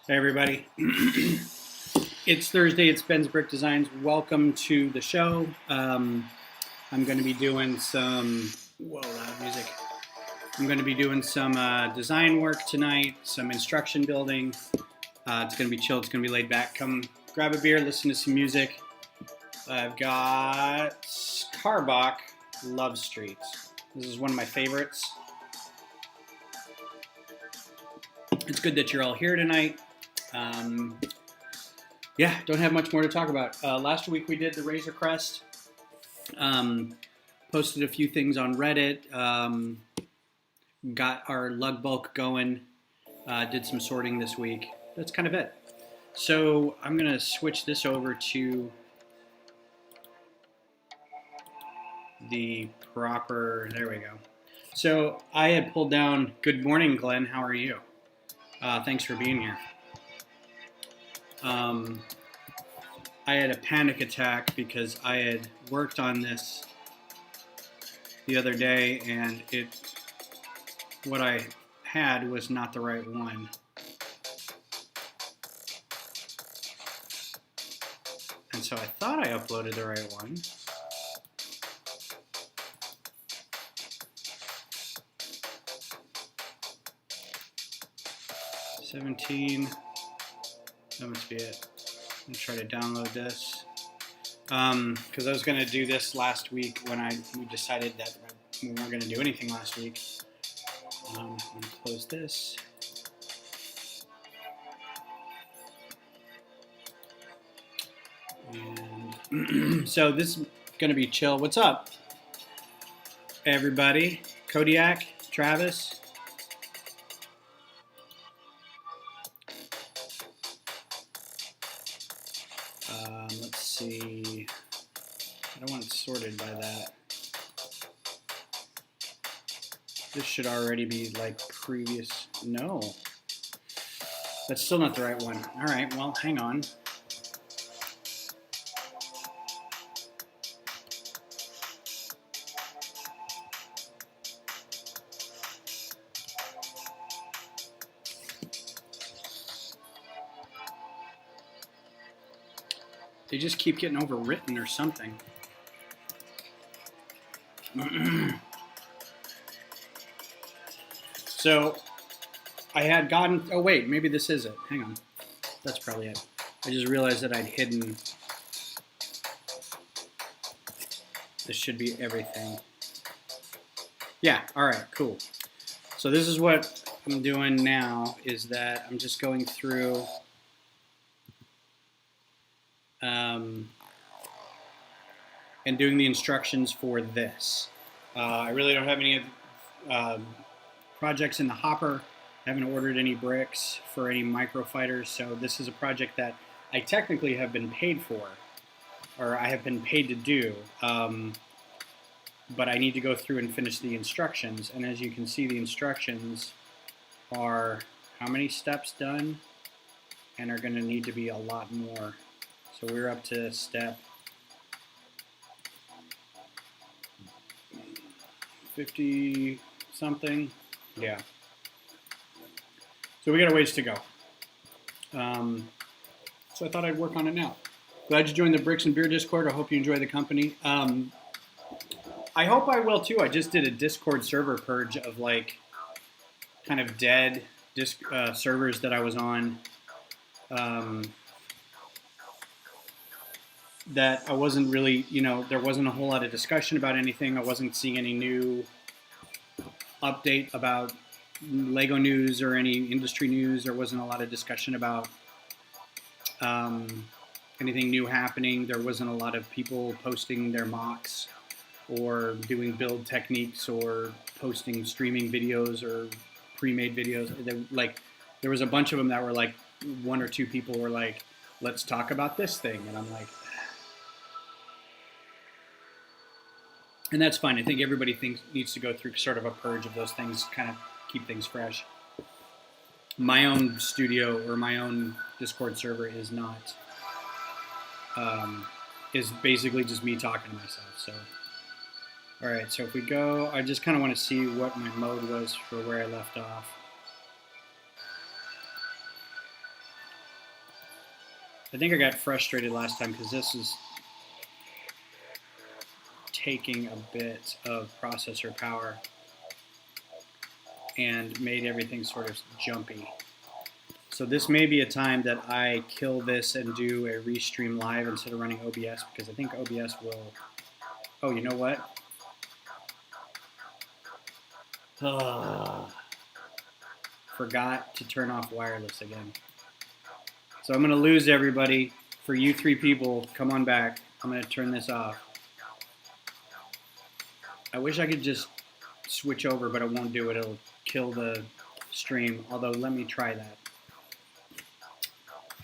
Hey everybody, it's Thursday. It's Ben's Brick Designs. Welcome to the show. I'm going to be doing some loud music. I'm going to be doing some design work tonight, some instruction building. It's going to be chill. It's going to be laid back. Come grab a beer, listen to some music. I've got Carbach, Love Street. This is one of my favorites. It's good that you're all here tonight. Yeah, don't have much more to talk about. Last week we did the Razor Crest. Posted a few things on Reddit. Got our lug bulk going. Did some sorting this week. That's kind of it. So I'm going to switch this over to the proper, there we go. So I had pulled down, good morning, Glenn. How are you? Thanks for being here. I had a panic attack because I had worked on this the other day and what I had was not the right one. And so I thought I uploaded the right one. $17, that must be it. I'm going to try to download this. Because I was going to do this last week when we decided that we weren't going to do anything last week. I'm going to close this. And so this is going to be chill. What's up, everybody? Kodiak, Travis. Let's see. I don't want it sorted by that. This should already be like previous. No. That's still not the right one. All right, well, hang on. They just keep getting overwritten or something. So I had gotten, oh wait, maybe this is it. Hang on. That's probably it. I just realized that I'd hidden. This should be everything. Yeah, all right, cool. So this is what I'm doing now is that I'm just going through and doing the instructions for this. I really don't have any projects in the hopper. I haven't ordered any bricks for any microfighters, so this is a project that I technically have been paid for, or I have been paid to do, but I need to go through and finish the instructions. And as you can see, the instructions are how many steps done, and are going to need to be a lot more. So we're up to step 50 something. Yeah. So we got a ways to go. So I thought I'd work on it now. Glad you joined the Bricks and Beer Discord. I hope you enjoy the company. I hope I will too. I just did a Discord server purge of like kind of dead servers that I was on. That I wasn't really, there wasn't a whole lot of discussion about anything. I wasn't seeing any new update about Lego news or any industry news. There wasn't a lot of discussion about anything new happening. There wasn't a lot of people posting their mocks or doing build techniques or posting streaming videos or pre-made videos. There was a bunch of them that were like, one or two people were like, let's talk about this thing. And I'm like, and that's fine. I think everybody needs to go through sort of a purge of those things, kind of keep things fresh. My own studio or my own Discord server is not, is basically just me talking to myself. So, all right. So if we go, I just kind of want to see what my mode was for where I left off. I think I got frustrated last time because this is taking a bit of processor power and made everything sort of jumpy. So this may be a time that I kill this and do a restream live instead of running OBS, because I think OBS will... Oh, you know what? Forgot to turn off wireless again. So I'm going to lose everybody. For you 3 people, come on back. I'm going to turn this off. I wish I could just switch over, but I won't do it. It'll kill the stream, although let me try that.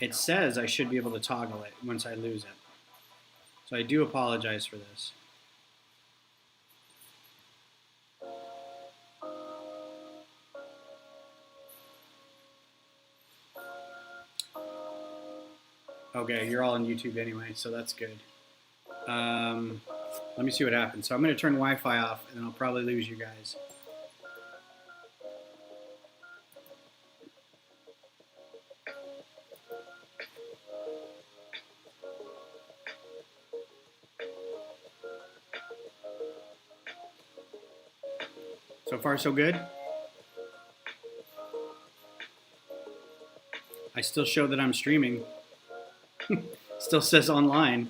It says I should be able to toggle it once I lose it. So I do apologize for this. Okay, you're all on YouTube anyway, so that's good. Let me see what happens. So I'm going to turn Wi-Fi off, and then I'll probably lose you guys. So far, so good. I still show that I'm streaming. Still says online.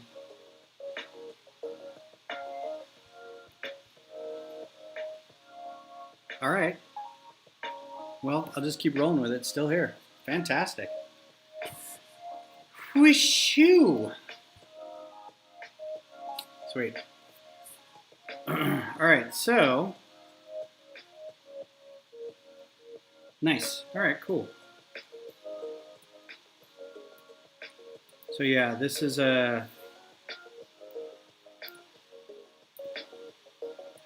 All right. Well, I'll just keep rolling with it. Still here. Fantastic. Whooshoo! Sweet. All right, so... Nice. All right, cool. So yeah, this is a...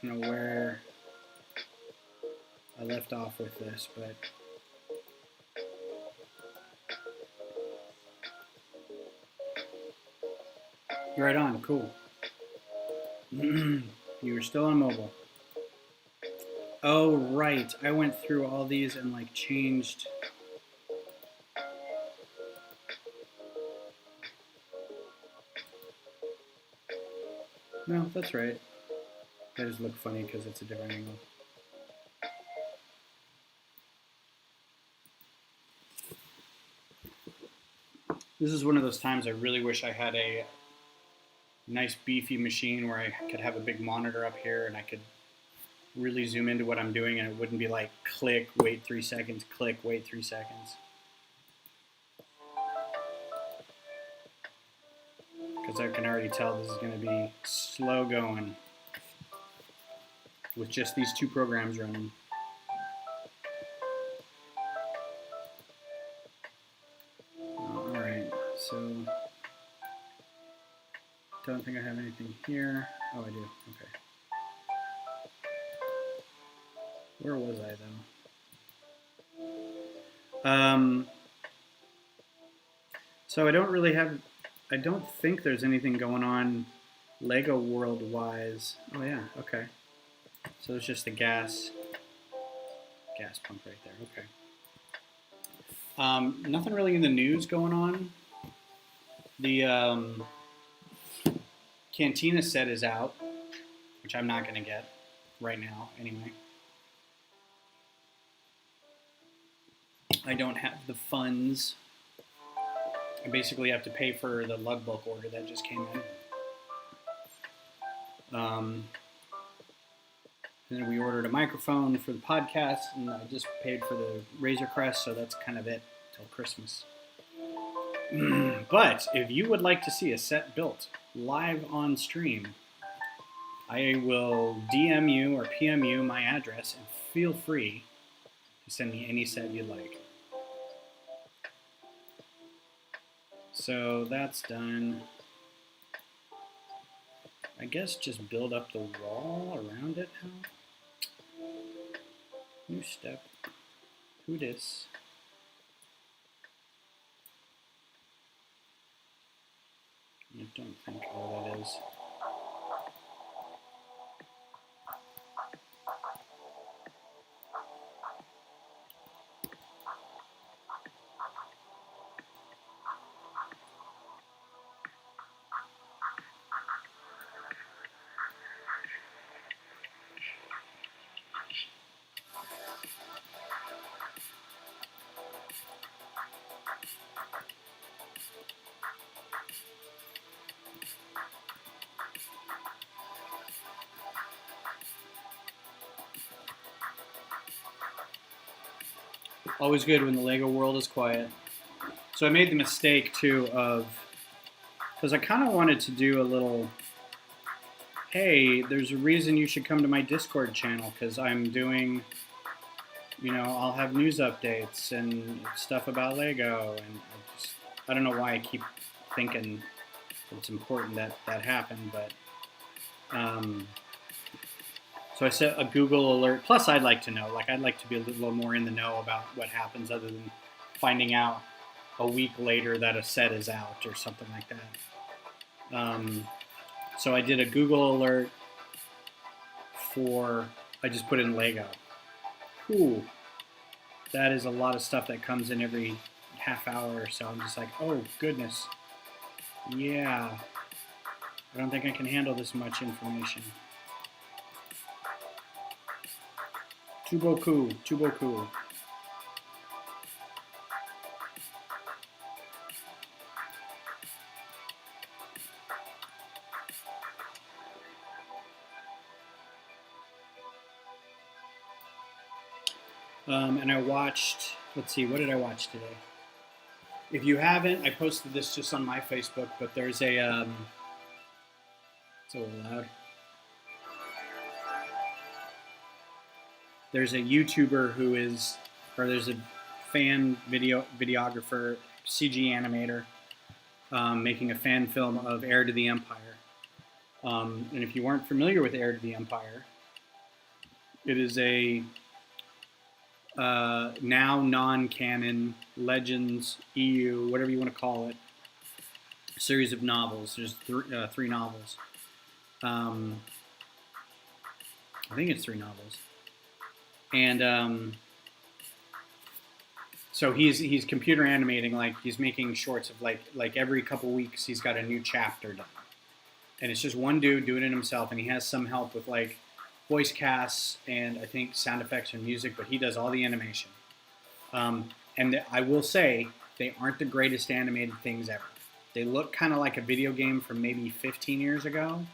I don't know where I left off with this, but... Right on, cool. You were still on mobile. Oh, right. I went through all these and like changed... No, that's right. That just look funny because it's a different angle. This is one of those times I really wish I had a nice beefy machine where I could have a big monitor up here and I could really zoom into what I'm doing and it wouldn't be like click, wait 3 seconds, click, wait 3 seconds. Because I can already tell this is going to be slow going with just these 2 programs running. Alright, so don't think I have anything here. Oh, I do. Okay. Where was I, though? So I don't really have... I don't think there's anything going on Lego world-wise. Oh, yeah, okay. So it's just the gas pump right there, okay. Nothing really in the news going on. The Cantina set is out, which I'm not going to get right now, anyway. I don't have the funds. I basically have to pay for the lug bulk order that just came in. And then we ordered a microphone for the podcast, and I just paid for the Razor Crest, so that's kind of it till Christmas. But if you would like to see a set built live on stream, I will DM you or PM you my address, and feel free to send me any set you'd like. So that's done. I guess just build up the wall around it now. New step. Who dis? I don't think all that is. Always good when the Lego world is quiet. So I made the mistake too of, because I kind of wanted to do a little, hey, there's a reason you should come to my Discord channel, because I'm doing, I'll have news updates and stuff about Lego, and I don't know why I keep thinking it's important that that happened, but so I set a Google alert. Plus, I'd like to know, I'd like to be a little more in the know about what happens, other than finding out a week later that a set is out or something like that. So I did a Google alert I just put in Lego. Cool. That is a lot of stuff that comes in every half hour or so. I'm just like, oh, goodness. Yeah. I don't think I can handle this much information. Too beaucoup. And I watched, let's see, what did I watch today? If you haven't, I posted this just on my Facebook, but there's a, it's a little loud. There's a YouTuber there's a fan videographer, CG animator, making a fan film of Heir to the Empire. And if you weren't familiar with Heir to the Empire, it is a now non-canon Legends EU, whatever you want to call it, series of novels. There's three novels. I think it's 3 novels. And so he's computer animating, he's making shorts of like every couple weeks he's got a new chapter done. And it's just one dude doing it himself, and he has some help with voice casts and I think sound effects and music, but he does all the animation. And I will say, they aren't the greatest animated things ever. They look kind of like a video game from maybe 15 years ago,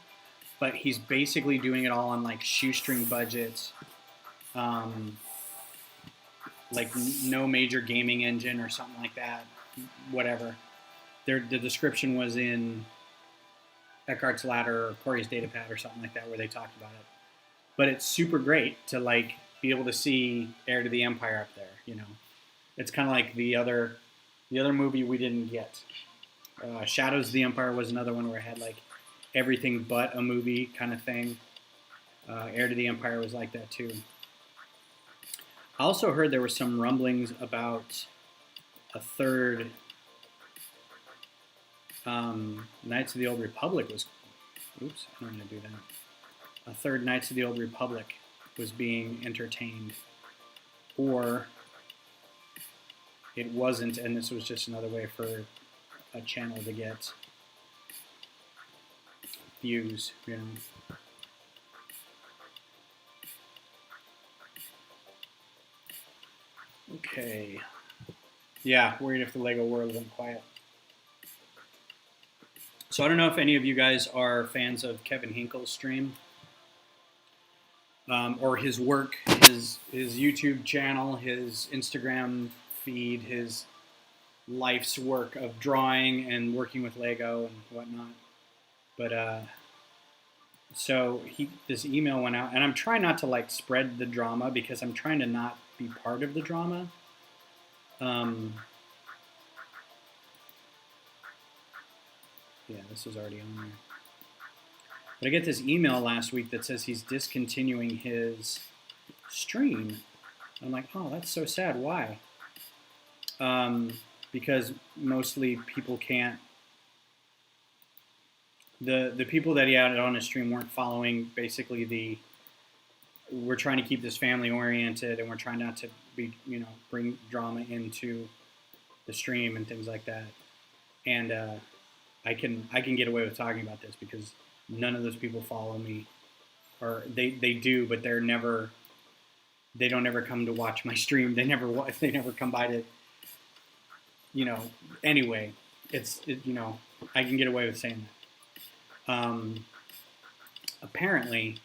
but he's basically doing it all on shoestring budgets, no major gaming engine or something like that, whatever. The description was in Eckhart's Ladder or Corey's Datapad or something like that, where they talked about it. But it's super great to be able to see Heir to the Empire up there. It's kind of like the other movie we didn't get. Shadows of the Empire was another one where it had everything but a movie kind of thing. Heir to the Empire was like that too. I also heard there were some rumblings about a third Knights of the Old Republic was. Oops, I'm going to do that. A third Knights of the Old Republic was being entertained, or it wasn't, and this was just another way for a channel to get views. Okay. Yeah, worried if the Lego world went quiet. So I don't know if any of you guys are fans of Kevin Hinkle's stream. Or his work, his YouTube channel, his Instagram feed, his life's work of drawing and working with Lego and whatnot. But so this email went out, and I'm trying not to spread the drama, because I'm trying to not be part of the drama. Yeah, this is already on there. But I get this email last week that says he's discontinuing his stream. I'm like, oh, that's so sad. Why? Because mostly people can't. The people that he had on his stream weren't following basically we're trying to keep this family oriented, and we're trying not to be, bring drama into the stream and things like that. And I can get away with talking about this because none of those people follow me, or they do, but they don't ever come to watch my stream. They never come by to, anyway, I can get away with saying that. Apparently,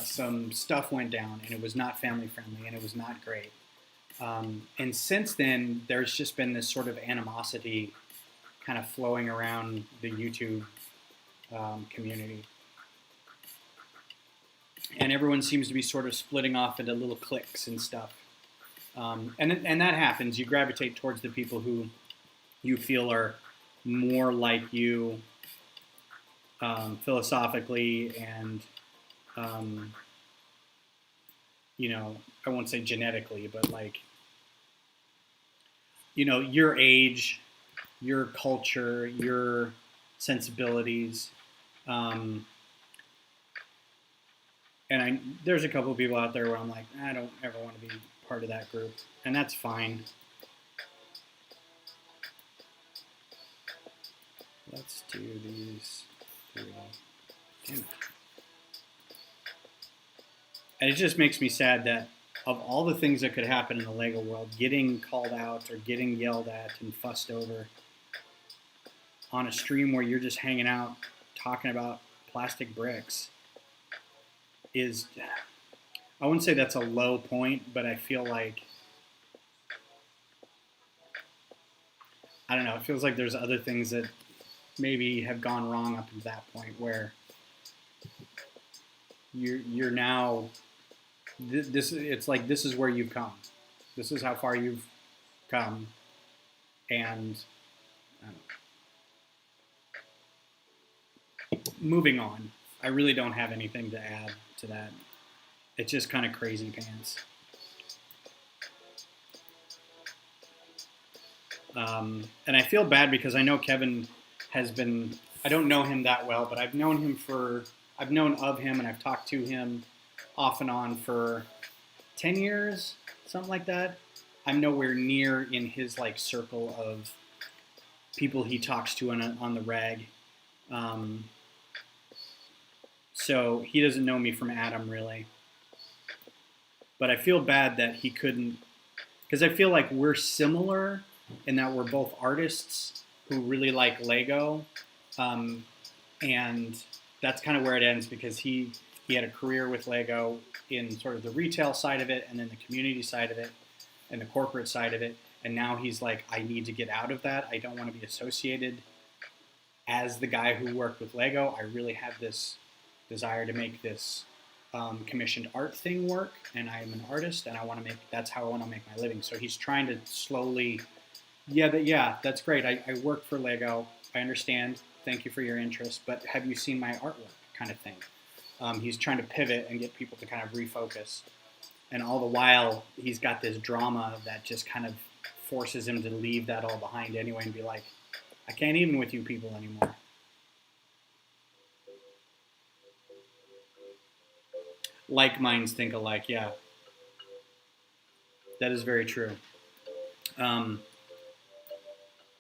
some stuff went down, and it was not family friendly, and it was not great. And since then, there's just been this sort of animosity kind of flowing around the YouTube community. And everyone seems to be sort of splitting off into little cliques and stuff. And that happens. You gravitate towards the people who you feel are more like you philosophically and, I won't say genetically, but like, your age, your culture, your sensibilities. And there's a couple of people out there where I'm like, I don't ever want to be part of that group, and that's fine. Let's do these three. Damn it. And it just makes me sad that of all the things that could happen in the Lego world, getting called out or getting yelled at and fussed over on a stream where you're just hanging out talking about plastic bricks is, I wouldn't say that's a low point, but I feel like, I don't know, it feels like there's other things that maybe have gone wrong up to that point where you're now, it's like this is where you've come. This is how far you've come. And I don't know. Moving on. I really don't have anything to add to that. It's just kind of crazy pants. And I feel bad because I know Kevin has been, I don't know him that well, but I've known of him and I've talked to him off and on for 10 years, something like that. I'm nowhere near in his like circle of people he talks to on the reg. So he doesn't know me from Adam really. But I feel bad that he couldn't, because I feel like we're similar in that we're both artists who really like Lego. And that's kind of where it ends because he had a career with Lego in sort of the retail side of it and then the community side of it and the corporate side of it. And now he's like, I need to get out of that. I don't want to be associated as the guy who worked with Lego. I really have this desire to make this commissioned art thing work, and I'm an artist, and that's how I want to make my living. So he's trying to slowly, that's great. I work for Lego. I understand. Thank you for your interest, but have you seen my artwork kind of thing? He's trying to pivot and get people to kind of refocus. And all the while, he's got this drama that just kind of forces him to leave that all behind anyway and be like, I can't even with you people anymore. Like minds think alike, yeah. That is very true.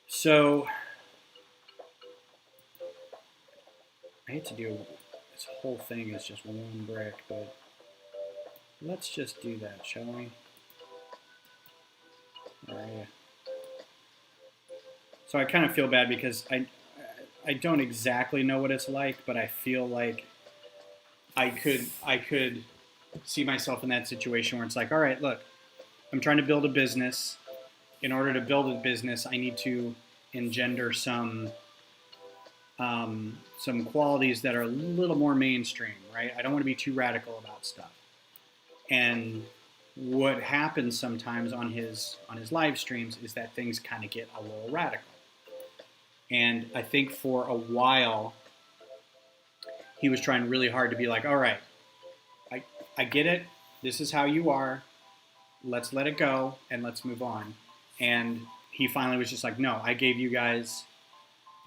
So, I hate to do this whole thing as just one brick, but let's just do that, shall we? All right. So I kind of feel bad because I don't exactly know what it's like, but I feel like I could see myself in that situation where it's like, all right, look, I'm trying to build a business. In order to build a business, I need to engender some qualities that are a little more mainstream, right? I don't want to be too radical about stuff. And what happens sometimes on his live streams is that things kind of get a little radical. And I think for a while, he was trying really hard to be like, all right, I get it. This is how you are. Let's let it go and let's move on. And he finally was just like, no, I gave you guys,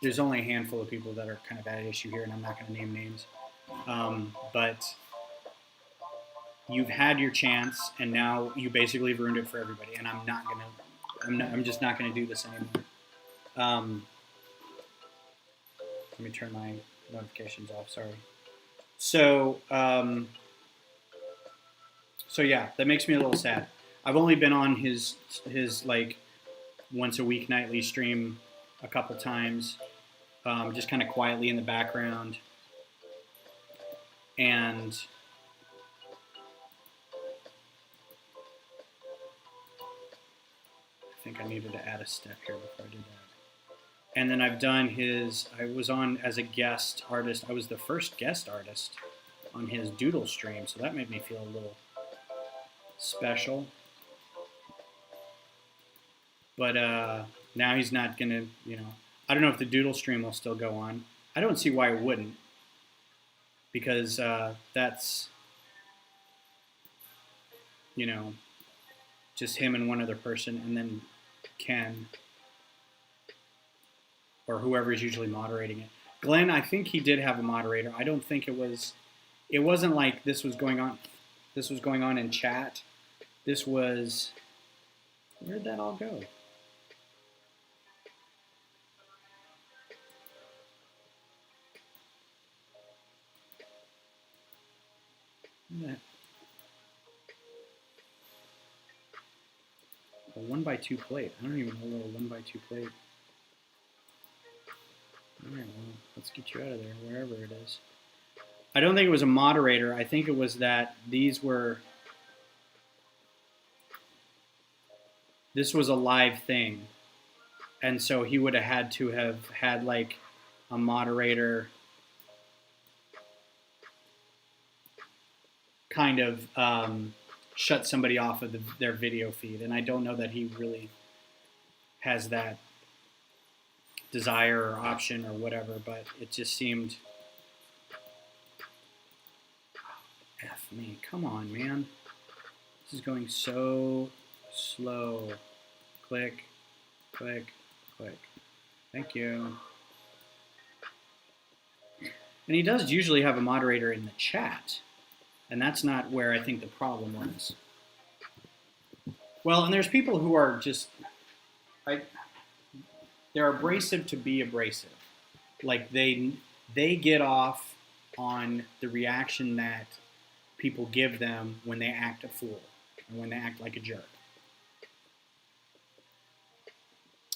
there's only a handful of people that are kind of at issue here, and I'm not going to name names. But you've had your chance, and now you basically ruined it for everybody. And I'm just not going to do this anymore. Let me turn my notifications off. Sorry. So yeah, that makes me a little sad. I've only been on his like once a week nightly stream a couple times, just kind of quietly in the background. And think I needed to add a step here before I did that. And then I've done I was on as a guest artist. I was the first guest artist on his doodle stream, so that made me feel a little special. But now he's not going to, I don't know if the doodle stream will still go on. I don't see why it wouldn't, because that's, just him and one other person, and then Ken, or whoever is usually moderating it. Glenn, I think he did have a moderator. I don't think it wasn't like this was going on in chat. This was, where'd that all go? Yeah. A 1x2 plate. I don't even know what a 1x2 plate. Alright, well, let's get you out of there, wherever it is. I don't think it was a moderator. I think it was that this was a live thing. And so he would have had to have had like a moderator kind of shut somebody off of their video feed. And I don't know that he really has that desire or option or whatever, but it just seemed, F me, come on, man. This is going so slow. Click, click, click. Thank you. And he does usually have a moderator in the chat. And that's not where I think the problem was. Well, and there's people who are just, they're abrasive to be abrasive. Like they get off on the reaction that people give them when they act a fool, or when they act like a jerk.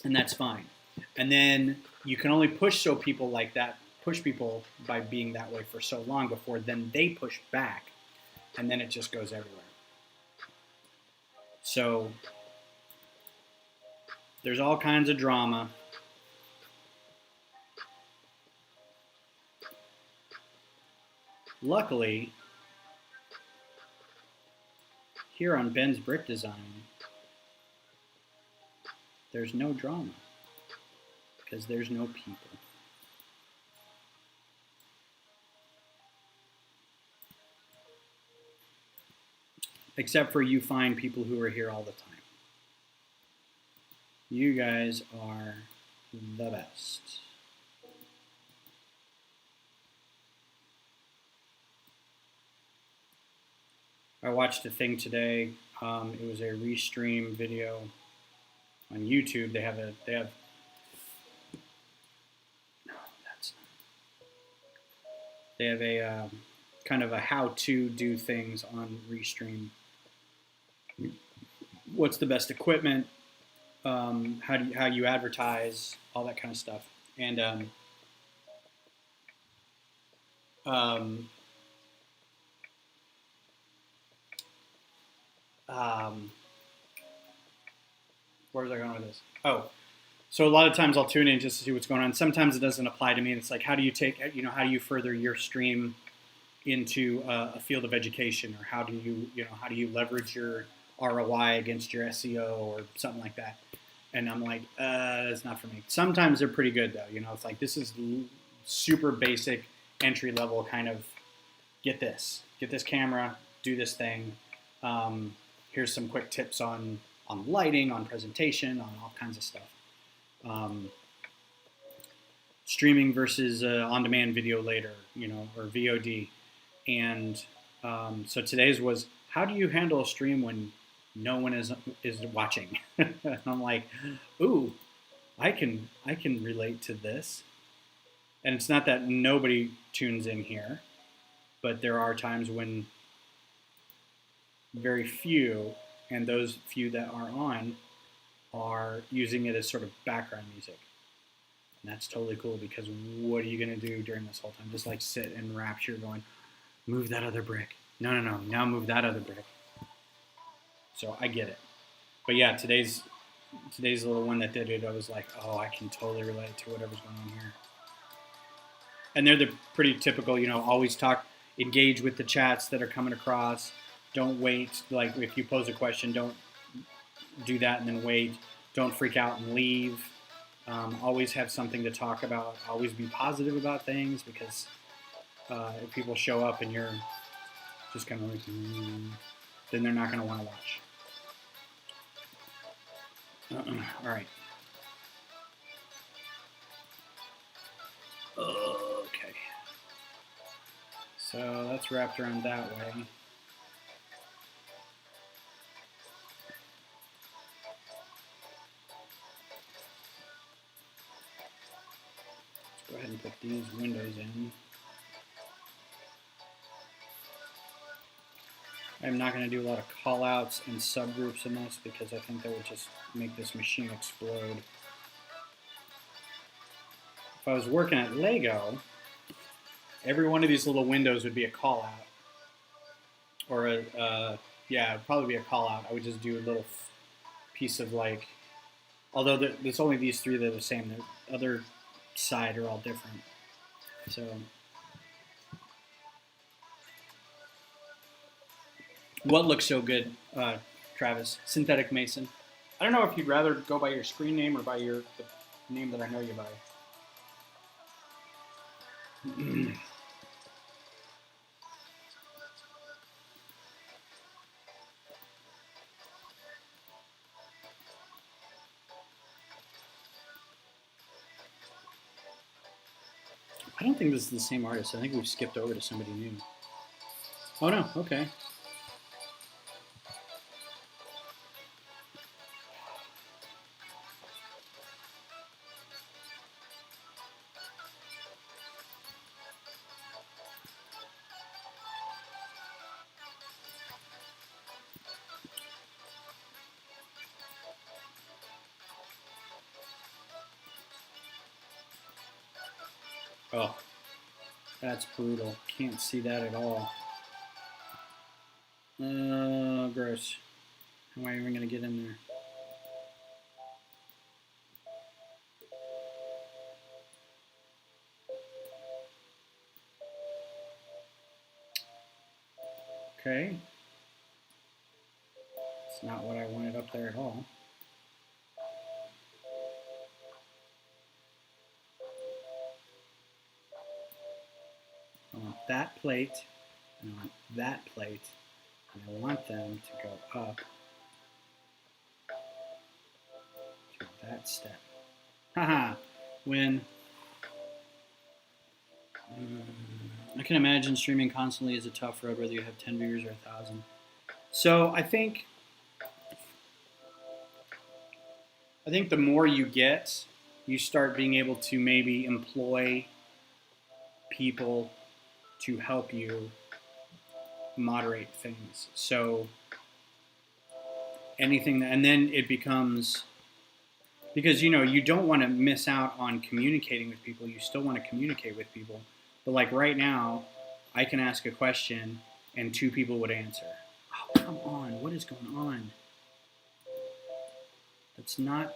And that's fine. And then you can only push people like that, push people by being that way for so long before then they push back. And then it just goes everywhere. So there's all kinds of drama. Luckily, here on Ben's Brick Design, there's no drama because there's no people. Except for you fine people who are here all the time. You guys are the best. I watched a thing today. It was a restream video on YouTube. They have a kind of a how to do things on restream. What's the best equipment? How you advertise, all that kind of stuff. And where was I going with this? Oh, so a lot of times I'll tune in just to see what's going on. Sometimes it doesn't apply to me. And it's like, how do you further your stream into a field of education, or how do you leverage your ROI against your SEO or something like that? And I'm like, that's not for me. Sometimes they're pretty good though. It's like, this is super basic entry level kind of, get this camera, do this thing. Here's some quick tips on lighting, on presentation, on all kinds of stuff. Streaming versus on-demand video later, or VOD. And so today's was, how do you handle a stream when no one is watching? And I'm like, ooh, I can relate to this. And it's not that nobody tunes in here, but there are times when very few, and those few that are on, are using it as sort of background music. And that's totally cool, because what are you going to do during this whole time? Just like sit in rapture going, move that other brick. No, now move that other brick. So I get it. But yeah, today's today's little one that did it, I was like, oh, I can totally relate to whatever's going on here. And they're the pretty typical, always talk, engage with the chats that are coming across. Don't wait. Like if you pose a question, don't do that and then wait. Don't freak out and leave. Always have something to talk about. Always be positive about things, because if people show up and you're just kind of like, then they're not going to want to watch. All right. Okay. So that's wrapped around that way. Let's go ahead and put these windows in. I'm not going to do a lot of call-outs and subgroups in this, because I think that would just make this machine explode. If I was working at Lego, every one of these little windows would be a call-out. Or, it'd probably be a call-out. I would just do a little piece of, like, although there's only these three that are the same. The other side are all different. So... what looks so good, Travis? Synthetic Mason. I don't know if you'd rather go by your screen name or by the name that I know you by. I don't think this is the same artist. I think we've skipped over to somebody new. Oh no, okay. Oh, that's brutal. Can't see that at all. Gross. How am I even going to get in there? Okay. It's not what I wanted up there at all. I want that plate, and I want that plate, and I want them to go up to that step. Haha, win. I can imagine streaming constantly is a tough road, whether you have 10 viewers or 1,000. So I think the more you get, you start being able to maybe employ people to help you moderate things. So anything and then it becomes, because you don't want to miss out on communicating with people. You still want to communicate with people. But like right now, I can ask a question and 2 people would answer. Oh, come on. What is going on? That's not...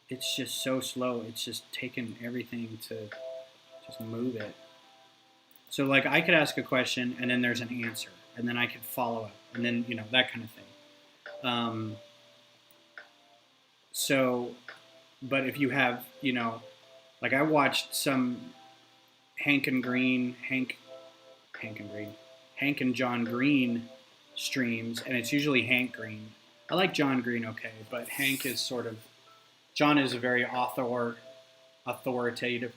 It's just so slow. It's just taking everything to just move it. So like I could ask a question and then there's an answer. And then I could follow up. And then, that kind of thing. So, but if you have, like I watched some Hank and John Green streams, and it's usually Hank Green. I like John Green, okay, but Hank is sort of, John is a very authoritative.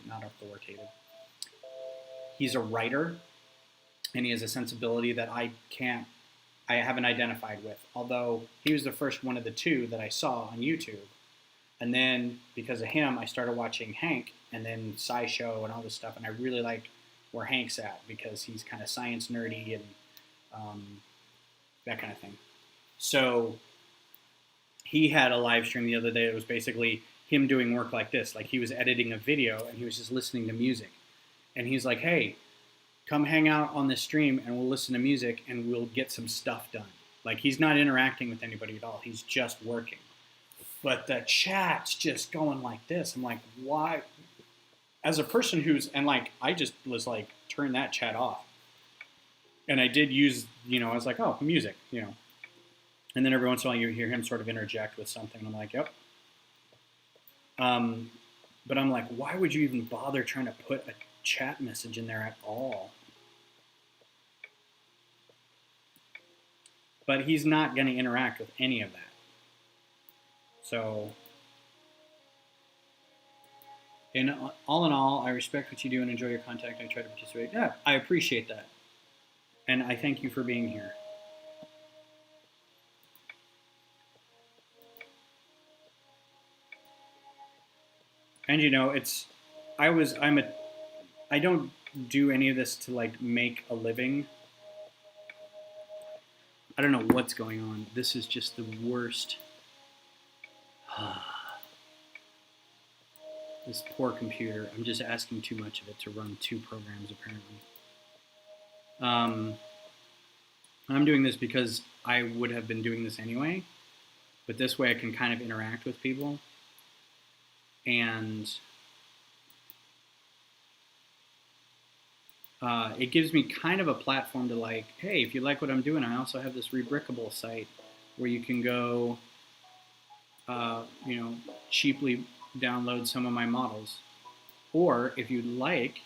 He's a writer, and he has a sensibility that I haven't identified with, although he was the first one of the 2 that I saw on YouTube. And then, because of him, I started watching Hank, and then SciShow and all this stuff, and I really like where Hank's at, because he's kind of science nerdy and that kind of thing. So, he had a live stream the other day. It was basically him doing work like this. Like, he was editing a video, and he was just listening to music. And he's like, hey, come hang out on this stream, and we'll listen to music, and we'll get some stuff done. Like, he's not interacting with anybody at all. He's just working. But the chat's just going like this. I'm like, why? As a person and like, I just was like, turn that chat off. And I did use, I was like, oh, music, And then every once in a while you hear him sort of interject with something. And I'm like, yep. But I'm like, why would you even bother trying to put a chat message in there at all? But he's not going to interact with any of that. So, all in all, I respect what you do and enjoy your content. I try to participate. Yeah, I appreciate that. And I thank you for being here. And I don't do any of this to like make a living. I don't know what's going on. This is just the worst. This poor computer. I'm just asking too much of it to run 2 programs, apparently. I'm doing this because I would have been doing this anyway, but this way I can kind of interact with people. And it gives me kind of a platform to like, hey, if you like what I'm doing, I also have this Rebrickable site where you can go, cheaply download some of my models. Or if you'd like,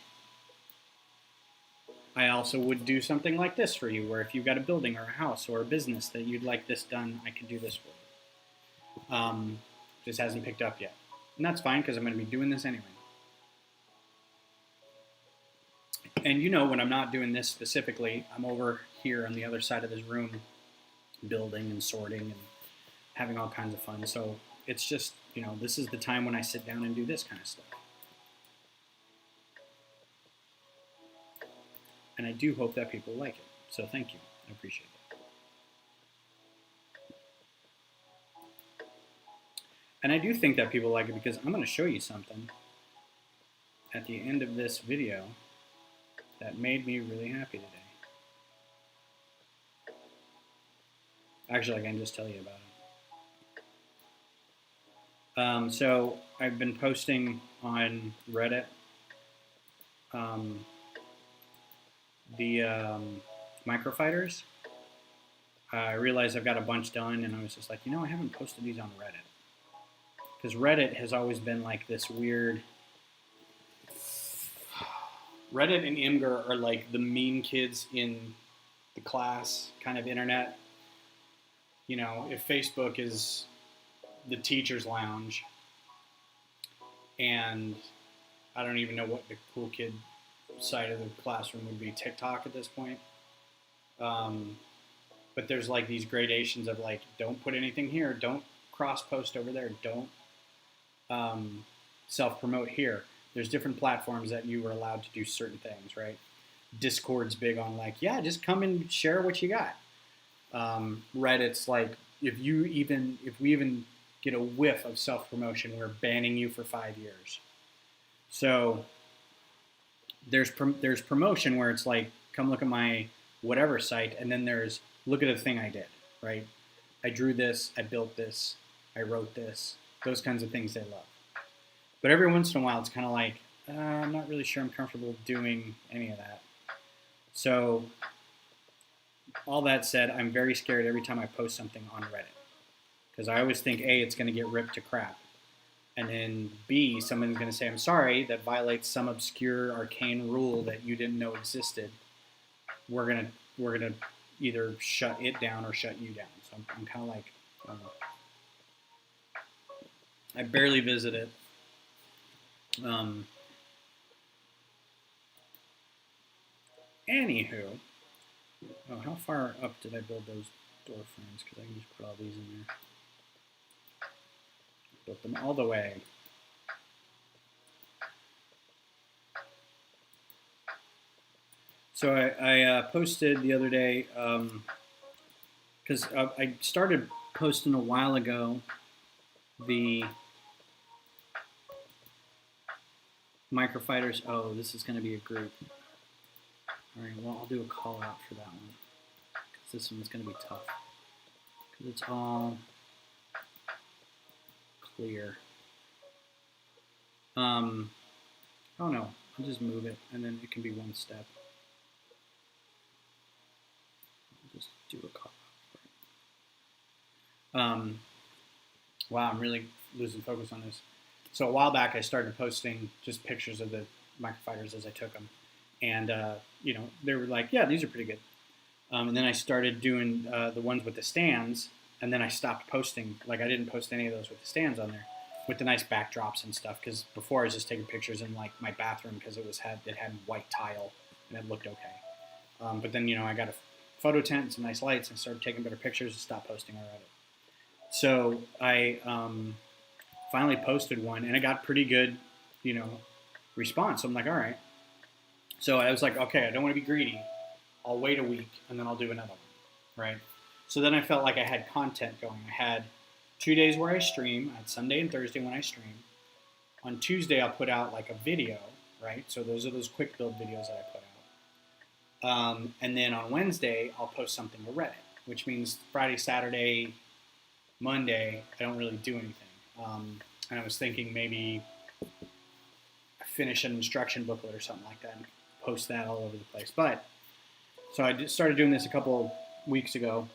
I also would do something like this for you, where if you've got a building or a house or a business that you'd like this done, I could do this for you. Just hasn't picked up yet. And that's fine, because I'm going to be doing this anyway. And when I'm not doing this specifically, I'm over here on the other side of this room building and sorting and having all kinds of fun. So it's just, this is the time when I sit down and do this kind of stuff. And I do hope that people like it. So thank you. I appreciate that. And I do think that people like it because I'm going to show you something at the end of this video that made me really happy today. Actually, I can just tell you about it. So I've been posting on Reddit the microfighters. I realized I've got a bunch done, and I was just like, I haven't posted these on Reddit. Because Reddit has always been like this weird... Reddit and Imgur are like the mean kids in the class kind of internet. If Facebook is the teacher's lounge, and I don't even know what the cool kid side of the classroom would be, TikTok at this point. But there's like these gradations of like, don't put anything here, don't cross-post over there, don't self-promote here. There's different platforms that you are allowed to do certain things, right? Discord's big on like, yeah, just come and share what you got. Reddit's like, if we even get a whiff of self-promotion, we're banning you for 5 years. So there's promotion where it's like, come look at my whatever site, and then there's look at the thing I did, right? I drew this, I built this, I wrote this, those kinds of things they love. But every once in a while, it's kind of like, I'm not really sure I'm comfortable doing any of that. So all that said, I'm very scared every time I post something on Reddit. Because I always think, A, it's going to get ripped to crap. And then B, someone's going to say, I'm sorry, that violates some obscure arcane rule that you didn't know existed. We're gonna either shut it down or shut you down. So I'm kind of like, I don't know. I barely visit it. Anywho, how far up did I build those door frames? Because I can just put all these in there. Built them all the way. So I posted the other day, because I started posting a while ago the microfighters. Oh, this is going to be a group. All right, well, I'll do a call out for that one, because this one's going to be tough. It's all clear. Oh no, I'll just move it and then it can be one step. I'll just do a call. Wow, I'm really losing focus on this. So a while back, I started posting just pictures of the microfighters as I took them, and they were like, "Yeah, these are pretty good." And then I started doing the ones with the stands, and then I stopped posting. Like I didn't post any of those with the stands on there, with the nice backdrops and stuff. Because before I was just taking pictures in like my bathroom because it had white tile and it looked okay. But then I got a photo tent and some nice lights and started taking better pictures and stopped posting already. So I finally posted one, and it got pretty good, response. So I'm like, all right. So I was like, okay, I don't want to be greedy. I'll wait a week, and then I'll do another one, right? So then I felt like I had content going. I had 2 days where I stream. I had Sunday and Thursday when I stream. On Tuesday, I'll put out like a video, right? So those are those quick build videos that I put out. And then on Wednesday, I'll post something to Reddit, which means Friday, Saturday, Monday, I don't really do anything. And I was thinking maybe finish an instruction booklet or something like that and post that all over the place. But so I started doing this a couple weeks ago,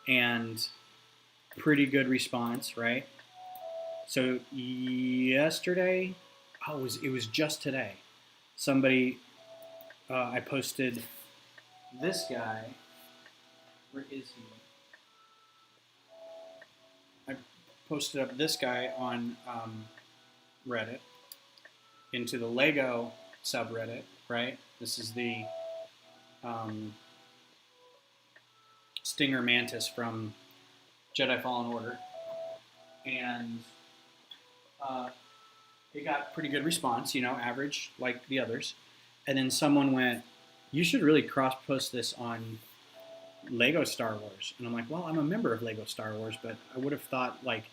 and pretty good response, right? So yesterday, it was just today. Somebody, I posted this guy. Where is he? I posted up this guy on Reddit into the Lego subreddit, right? This is the Stinger Mantis from Jedi Fallen Order. And it got pretty good response, average like the others. And then someone went, you should really cross-post this on Lego Star Wars. And I'm like, well, I'm a member of Lego Star Wars, but I would have thought, like,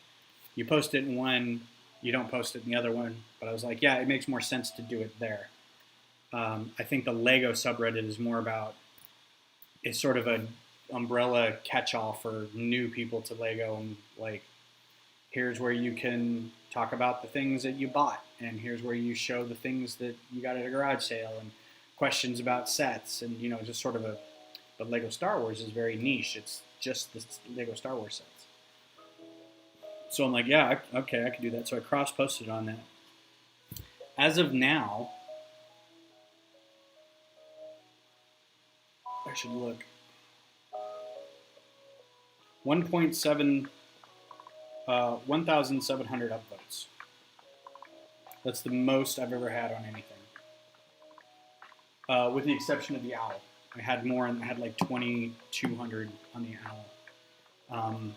you post it in one, you don't post it in the other one. But I was like, yeah, it makes more sense to do it there. I think the Lego subreddit is more about, it's sort of an umbrella catch-all for new people to Lego, and like, here's where you can talk about the things that you bought, and here's where you show the things that you got at a garage sale, and questions about sets, and just sort of but Lego Star Wars is very niche. It's just the Lego Star Wars sets. So I'm like, yeah, okay, I can do that. So I cross-posted on that. As of now, I should look. 1,700 upvotes. That's the most I've ever had on anything. With the exception of the owl. I had more, and I had like 2,200 on the owl. And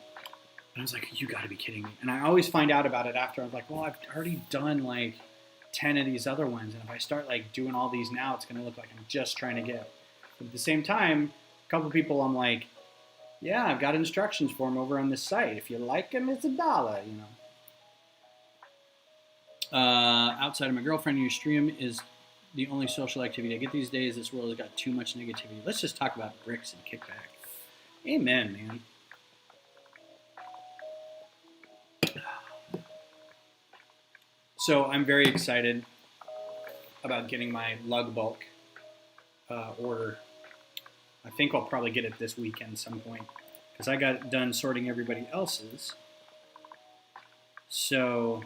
I was like, you gotta be kidding me. And I always find out about it after. I'm like, well, I've already done like 10 of these other ones. And if I start like doing all these now, it's gonna look like I'm just trying to get. But at the same time, a couple people I'm like, yeah, I've got instructions for them over on this site. If you like them, it's $1, outside of my girlfriend, your stream is the only social activity I get these days. This world has got too much negativity. Let's just talk about bricks and kickback. Amen, man. So I'm very excited about getting my lug bulk order. I think I'll probably get it this weekend some point, because I got done sorting everybody else's. So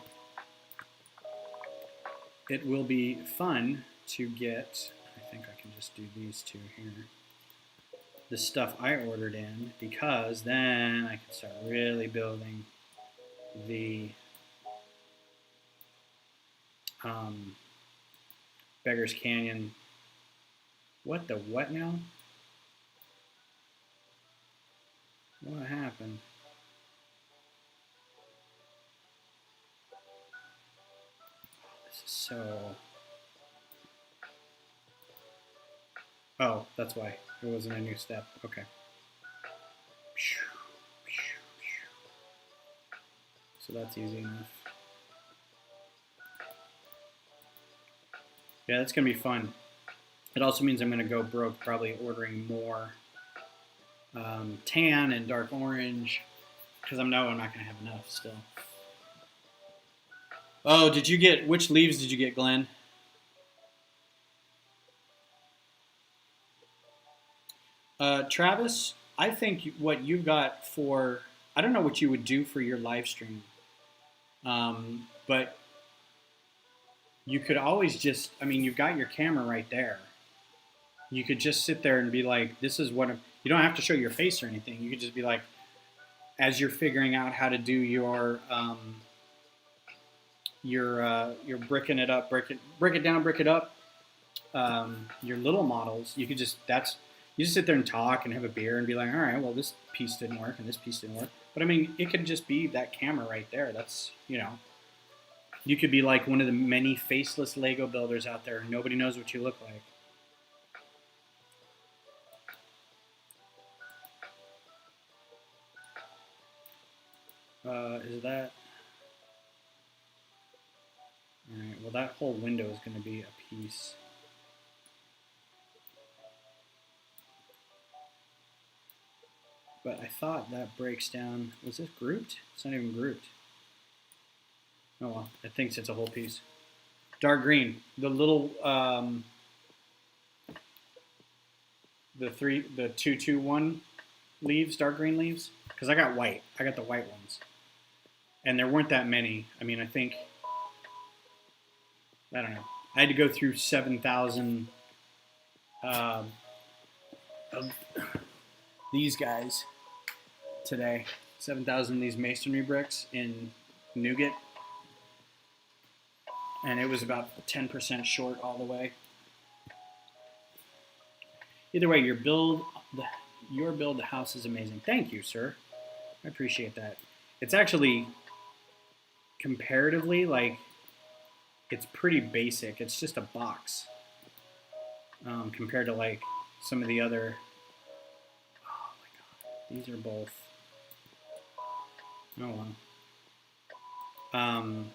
it will be fun to get, I think I can just do these two here, the stuff I ordered in, because then I can start really building the Beggar's Canyon. What the what now? What happened? This is so... Oh, that's why. It wasn't a new step. Okay. So that's easy enough. Yeah, that's going to be fun. It also means I'm going to go broke probably ordering more tan and dark orange, because I'm not going to have enough still. Oh, which leaves did you get, Glenn? Travis, I think what you've got for, I don't know what you would do for your live stream, but you could always just, I mean, you've got your camera right there. You could just sit there and be like, this is what, you don't have to show your face or anything. You could just be like, as you're figuring out how to do your bricking it up, brick it down, brick it up, your little models, you just sit there and talk and have a beer and be like, all right, well, this piece didn't work and this piece didn't work. But I mean, it could just be that camera right there. That's, you could be like one of the many faceless Lego builders out there. Nobody knows what you look like. Is that? All right, well, that whole window is going to be a piece. But I thought that breaks down. Was this grouped? It's not even grouped. Oh well, it thinks it's a whole piece. Dark green. The little the 221 leaves, dark green leaves. Because I got white. I got the white ones. And there weren't that many. I mean, I think, I don't know. I had to go through 7,000 of these guys today. 7,000 of these masonry bricks in nougat. And it was about 10% short all the way. Either way, your build, the house is amazing. Thank you, sir. I appreciate that. It's actually, comparatively, like, it's pretty basic. It's just a box compared to, like, some of the other. Oh, my God. These are both. Oh, well.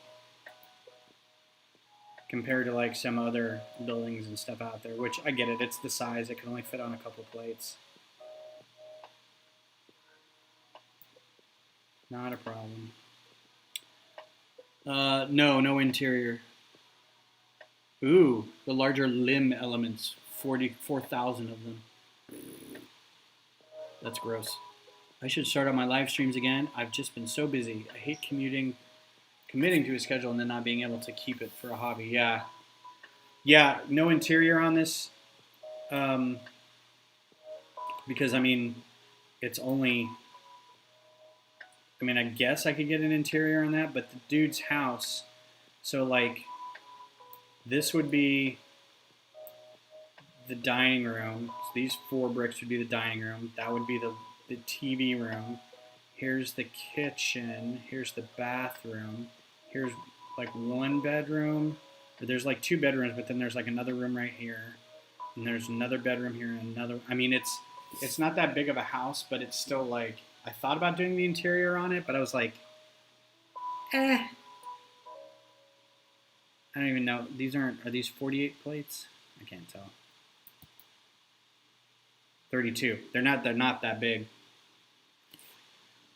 Compared to, like, some other buildings and stuff out there, which I get it. It's the size. It can only fit on a couple plates. Not a problem. No interior. Ooh, the larger limb elements, 44,000 of them. That's gross. I should start on my live streams again. I've just been so busy. I hate committing to a schedule and then not being able to keep it for a hobby. Yeah. Yeah, no interior on this. Because, I mean, it's only... I mean, I guess I could get an interior on that, but the dude's house, so, like, this would be the dining room. So these 4 bricks would be the dining room. That would be the TV room. Here's the kitchen. Here's the bathroom. Here's, like, 1 bedroom. There's, like, 2 bedrooms, but then there's, like, another room right here. And there's another bedroom here and another. I mean, it's not that big of a house, but it's still, like... I thought about doing the interior on it, but I was like, I don't even know. Are these 48 plates? I can't tell. 32. They're not that big.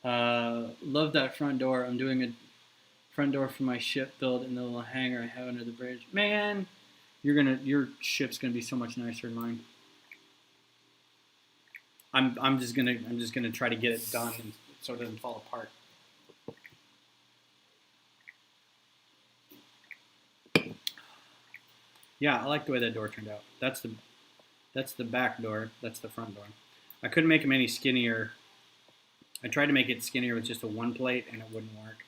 Love that front door. I'm doing a front door for my ship build in the little hangar I have under the bridge. Man, your ship's gonna be so much nicer than mine. I'm just gonna try to get it done and so it doesn't fall apart. Yeah, I like the way that door turned out. That's the back door. That's the front door. I couldn't make them any skinnier. I tried to make it skinnier with just a 1 plate and it wouldn't work.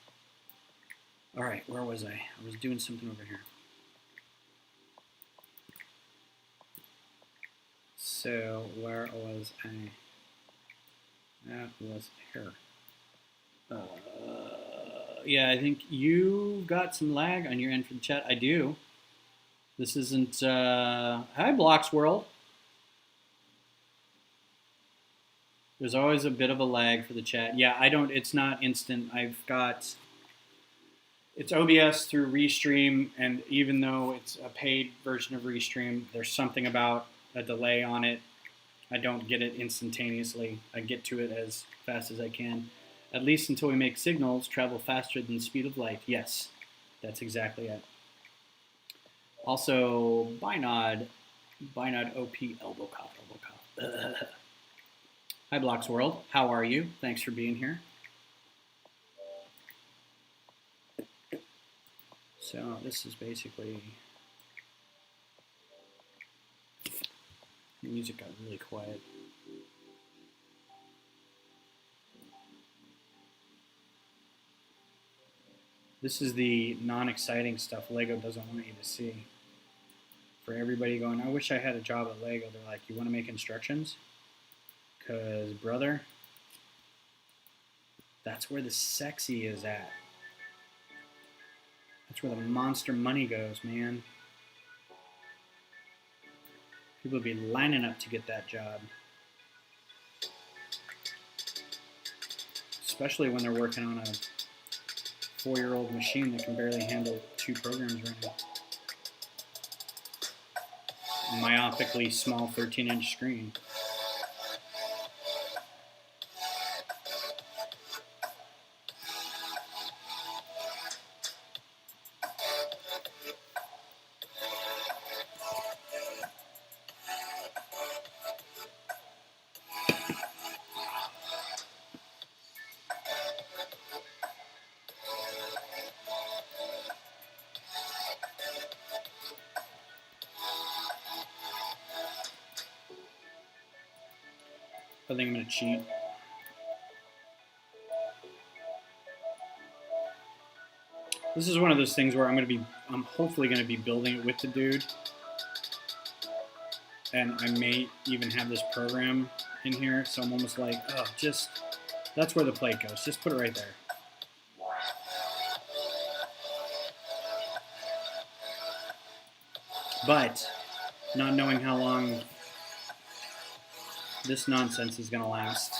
All right, where was I? I was doing something over here. So where was I? That was here. Yeah, I think you got some lag on your end for the chat. I do. This isn't. Hi, Blocks World. There's always a bit of a lag for the chat. Yeah, I don't. It's not instant. I've got. It's OBS through Restream, and even though it's a paid version of Restream, there's something about a delay on it. I don't get it instantaneously. I get to it as fast as I can. At least until we make signals travel faster than the speed of light. Yes, that's exactly it. Also, Binod OP elbow cop. Hi, Blocks World. How are you? Thanks for being here. So this is basically, the music got really quiet. This is the non-exciting stuff Lego doesn't want you to see. For everybody going, I wish I had a job at Lego. They're like, you want to make instructions? Because, brother, that's where the sexy is at. That's where the monster money goes, man. People would be lining up to get that job. Especially when they're working on a 4-year-old machine that can barely handle 2 programs running. Myopically small 13-inch screen. I think I'm going to cheat. This is one of those things where I'm hopefully going to be building it with the dude. And I may even have this program in here. So I'm almost like, oh, that's where the plate goes. Just put it right there. But not knowing how long this nonsense is going to last,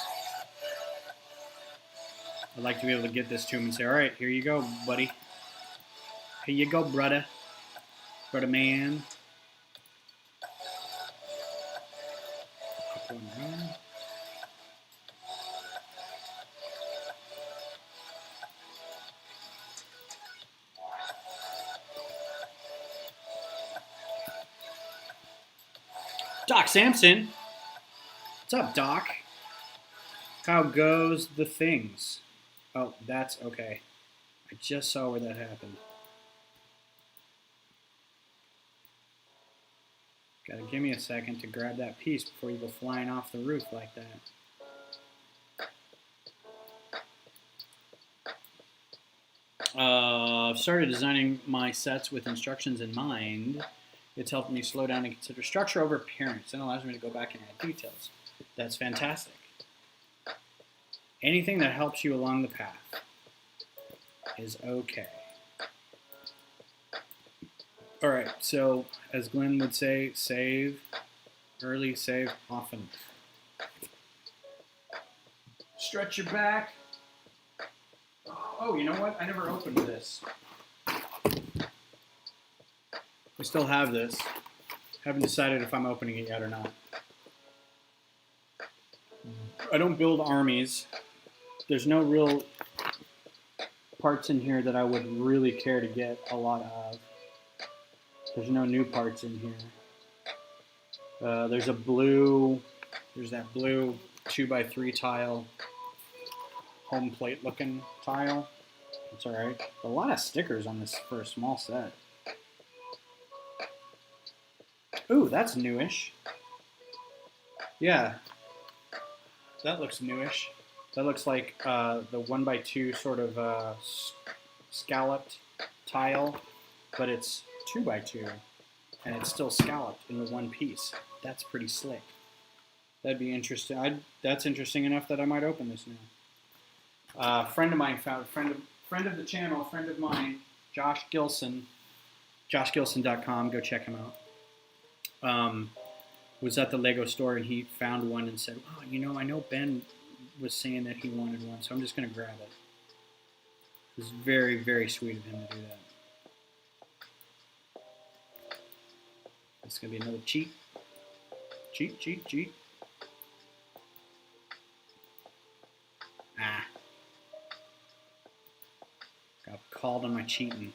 I'd like to be able to get this to him and say, all right, here you go, buddy. Here you go, brother. Brother man. Doc Sampson. What's up, Doc? How goes the things? Oh, that's okay. I just saw where that happened. Gotta give me a second to grab that piece before you go flying off the roof like that. I've started designing my sets with instructions in mind. It's helped me slow down and consider structure over appearance and allows me to go back and add details. That's fantastic. Anything that helps you along the path is okay. All right, so as Glenn would say, save early, save often. Stretch your back. Oh, you know what? I never opened this. We still have this. Haven't decided if I'm opening it yet or not. I don't build armies. There's no real parts in here that I would really care to get a lot of. There's no new parts in here. There's that blue 2x3 tile, home plate looking tile. It's alright. A lot of stickers on this for a small set. Ooh, that's newish. Yeah, that looks newish. That looks like the 1x2 sort of scalloped tile, but it's 2x2, and it's still scalloped in the one piece. That's pretty slick. That'd be interesting. That's interesting enough that I might open this now. Friend of mine found friend of the channel, friend of mine, Josh Gilson, joshgilson.com. Go check him out. Was at the Lego store and he found one and said, "Oh, you know, I know Ben was saying that he wanted one, so I'm just going to grab it." It was very, very sweet of him to do that. It's going to be another cheat. Ah. Got called on my cheating.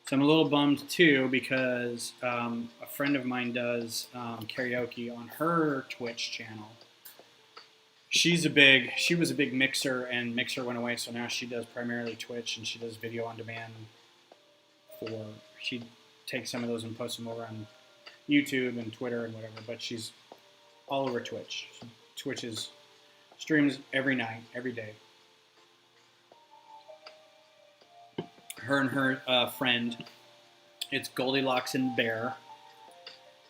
So I'm a little bummed too because a friend of mine does karaoke on her Twitch channel. She was a big Mixer, and Mixer went away, so now she does primarily Twitch, and she does video on demand. She takes some of those and posts them over on YouTube and Twitter and whatever, but she's all over Twitch. Twitch streams every night, every day. Her and her friend, it's Goldilocks and Bear,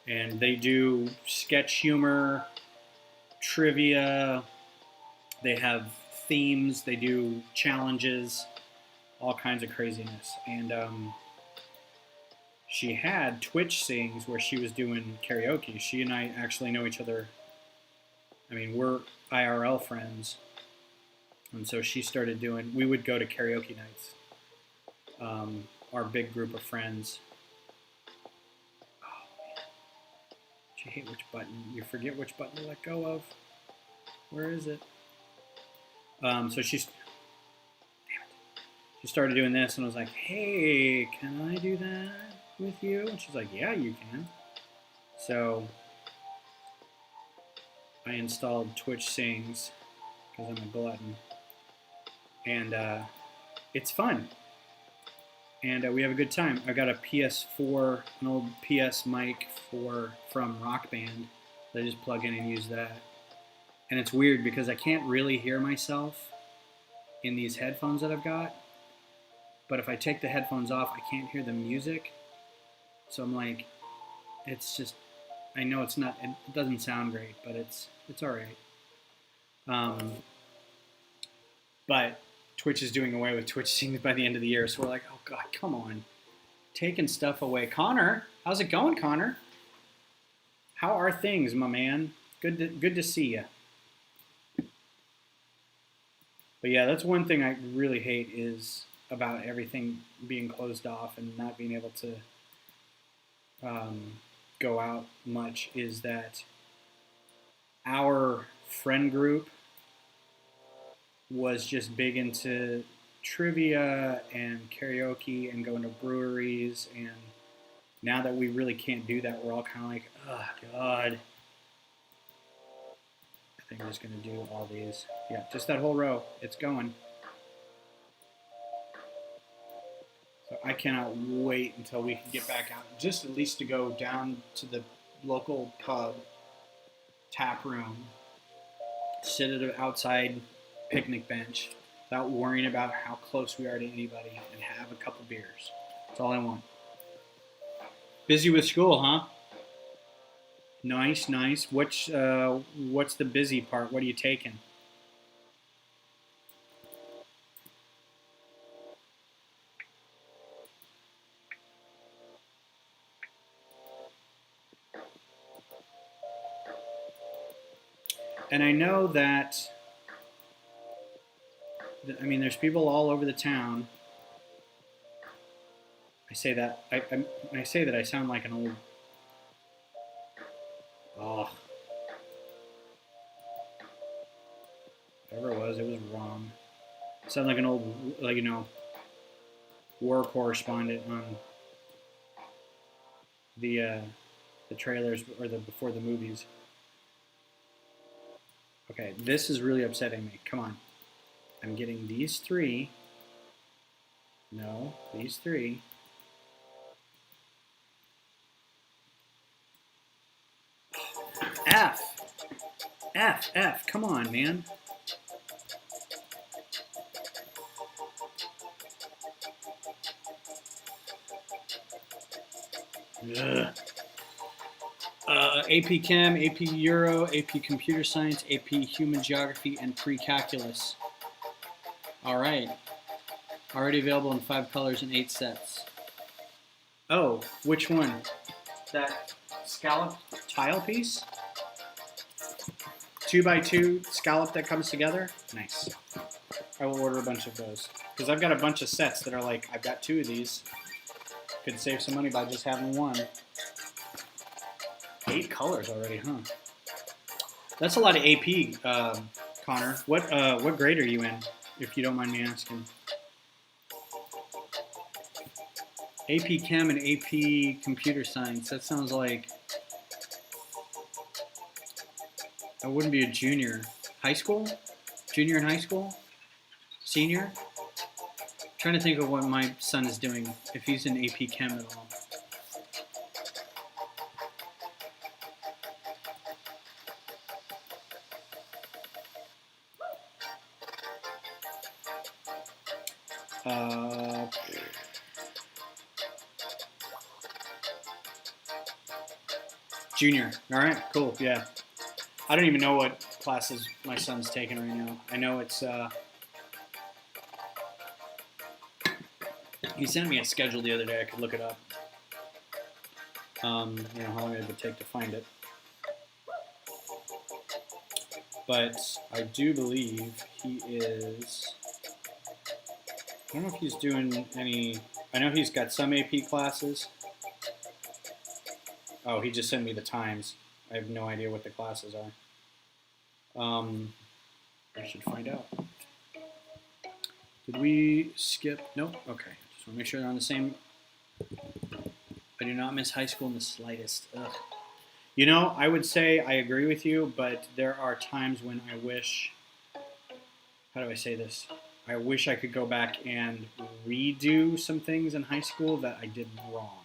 and they do sketch humor, trivia, they have themes, they do challenges, all kinds of craziness. And she had Twitch sings where she was doing karaoke. She and I actually know each other. I mean, we're IRL friends. And so she started we would go to karaoke nights. Our big group of friends. Oh, man. You hate which button. You forget which button to let go of. Where is it? So she started doing this, and I was like, hey, can I do that with you? And she's like, yeah, you can. So I installed Twitch Sings because I'm a glutton. And it's fun. And we have a good time. I got a PS4, an old PS mic from Rock Band. I just plug in and use that. And it's weird because I can't really hear myself in these headphones that I've got. But if I take the headphones off, I can't hear the music. So I'm like, it's just, I know it doesn't sound great, but it's all right. But Twitch is doing away with Twitch Sings by the end of the year. So we're like, oh God, come on. Taking stuff away. Connor, how's it going, Connor? How are things, my man? Good to see you. But yeah, that's one thing I really hate is about everything being closed off and not being able to go out much is that our friend group was just big into trivia and karaoke and going to breweries, and now that we really can't do that, we're all kind of like, oh God. I think I'm just going to do all these. Yeah, just that whole row. It's going. So I cannot wait until we can get back out, just at least to go down to the local pub, tap room, sit at an outside picnic bench without worrying about how close we are to anybody and have a couple beers. That's all I want. Busy with school, huh? Nice. What's the busy part? What are you taking? And I know that, I mean, there's people all over the town. I say that, I say that I sound like an old, whatever it was wrong. I sound like an old, war correspondent on the trailers or before the movies. Okay, this is really upsetting me. Come on. I'm getting these three. No, these three. F. Come on, man. Ugh. AP Chem, AP Euro, AP Computer Science, AP Human Geography, and Pre-Calculus. All right. Already available in 5 colors and 8 sets. Oh, which one? That scallop tile piece? 2x2 scallop that comes together? Nice. I will order a bunch of those. Because I've got a bunch of sets that are like, I've got 2 of these. Could save some money by just having one. 8 colors already, huh? That's a lot of AP, Connor. What grade are you in, if you don't mind me asking? AP Chem and AP Computer Science. That sounds like I wouldn't be a junior. High school? Junior in high school? Senior? I'm trying to think of what my son is doing, if he's in AP Chem at all. Junior. All right, cool. Yeah. I don't even know what classes my son's taking right now. I know it's. He sent me a schedule the other day. I could look it up. How long it would take to find it. But I do believe he is. I don't know if he's doing any. I know he's got some AP classes. Oh, he just sent me the times. I have no idea what the classes are. I should find out. Did we skip? Nope. Okay. Just want to make sure they're on the same. I do not miss high school in the slightest. Ugh. You know, I would say I agree with you, but there are times when I wish. How do I say this? I wish I could go back and redo some things in high school that I did wrong.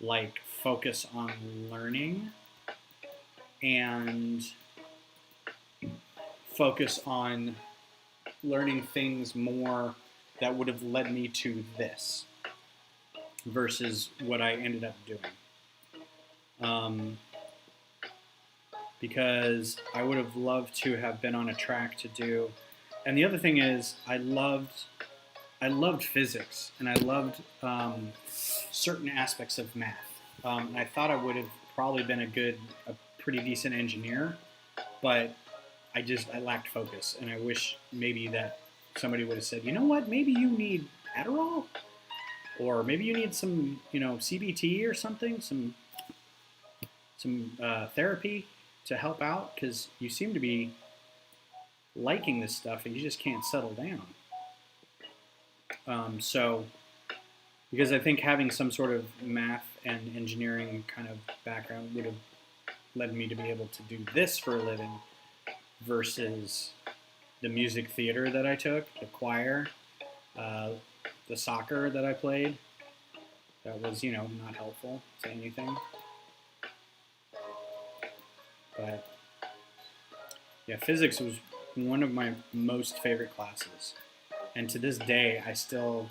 Like focus on learning and focus on learning things more that would have led me to this versus what I ended up doing. Because I would have loved to have been on a track to do. And the other thing is, I loved physics, and I loved certain aspects of math. And I thought I would have probably been a pretty decent engineer, but I lacked focus, and I wish maybe that somebody would have said, you know what, maybe you need Adderall, or maybe you need some, CBT or something, some therapy to help out, because you seem to be liking this stuff, and you just can't settle down. Because I think having some sort of math and engineering kind of background would have led me to be able to do this for a living versus the music theater that I took, the choir, the soccer that I played. That was, not helpful to anything. But, yeah, physics was one of my most favorite classes. And to this day, I still,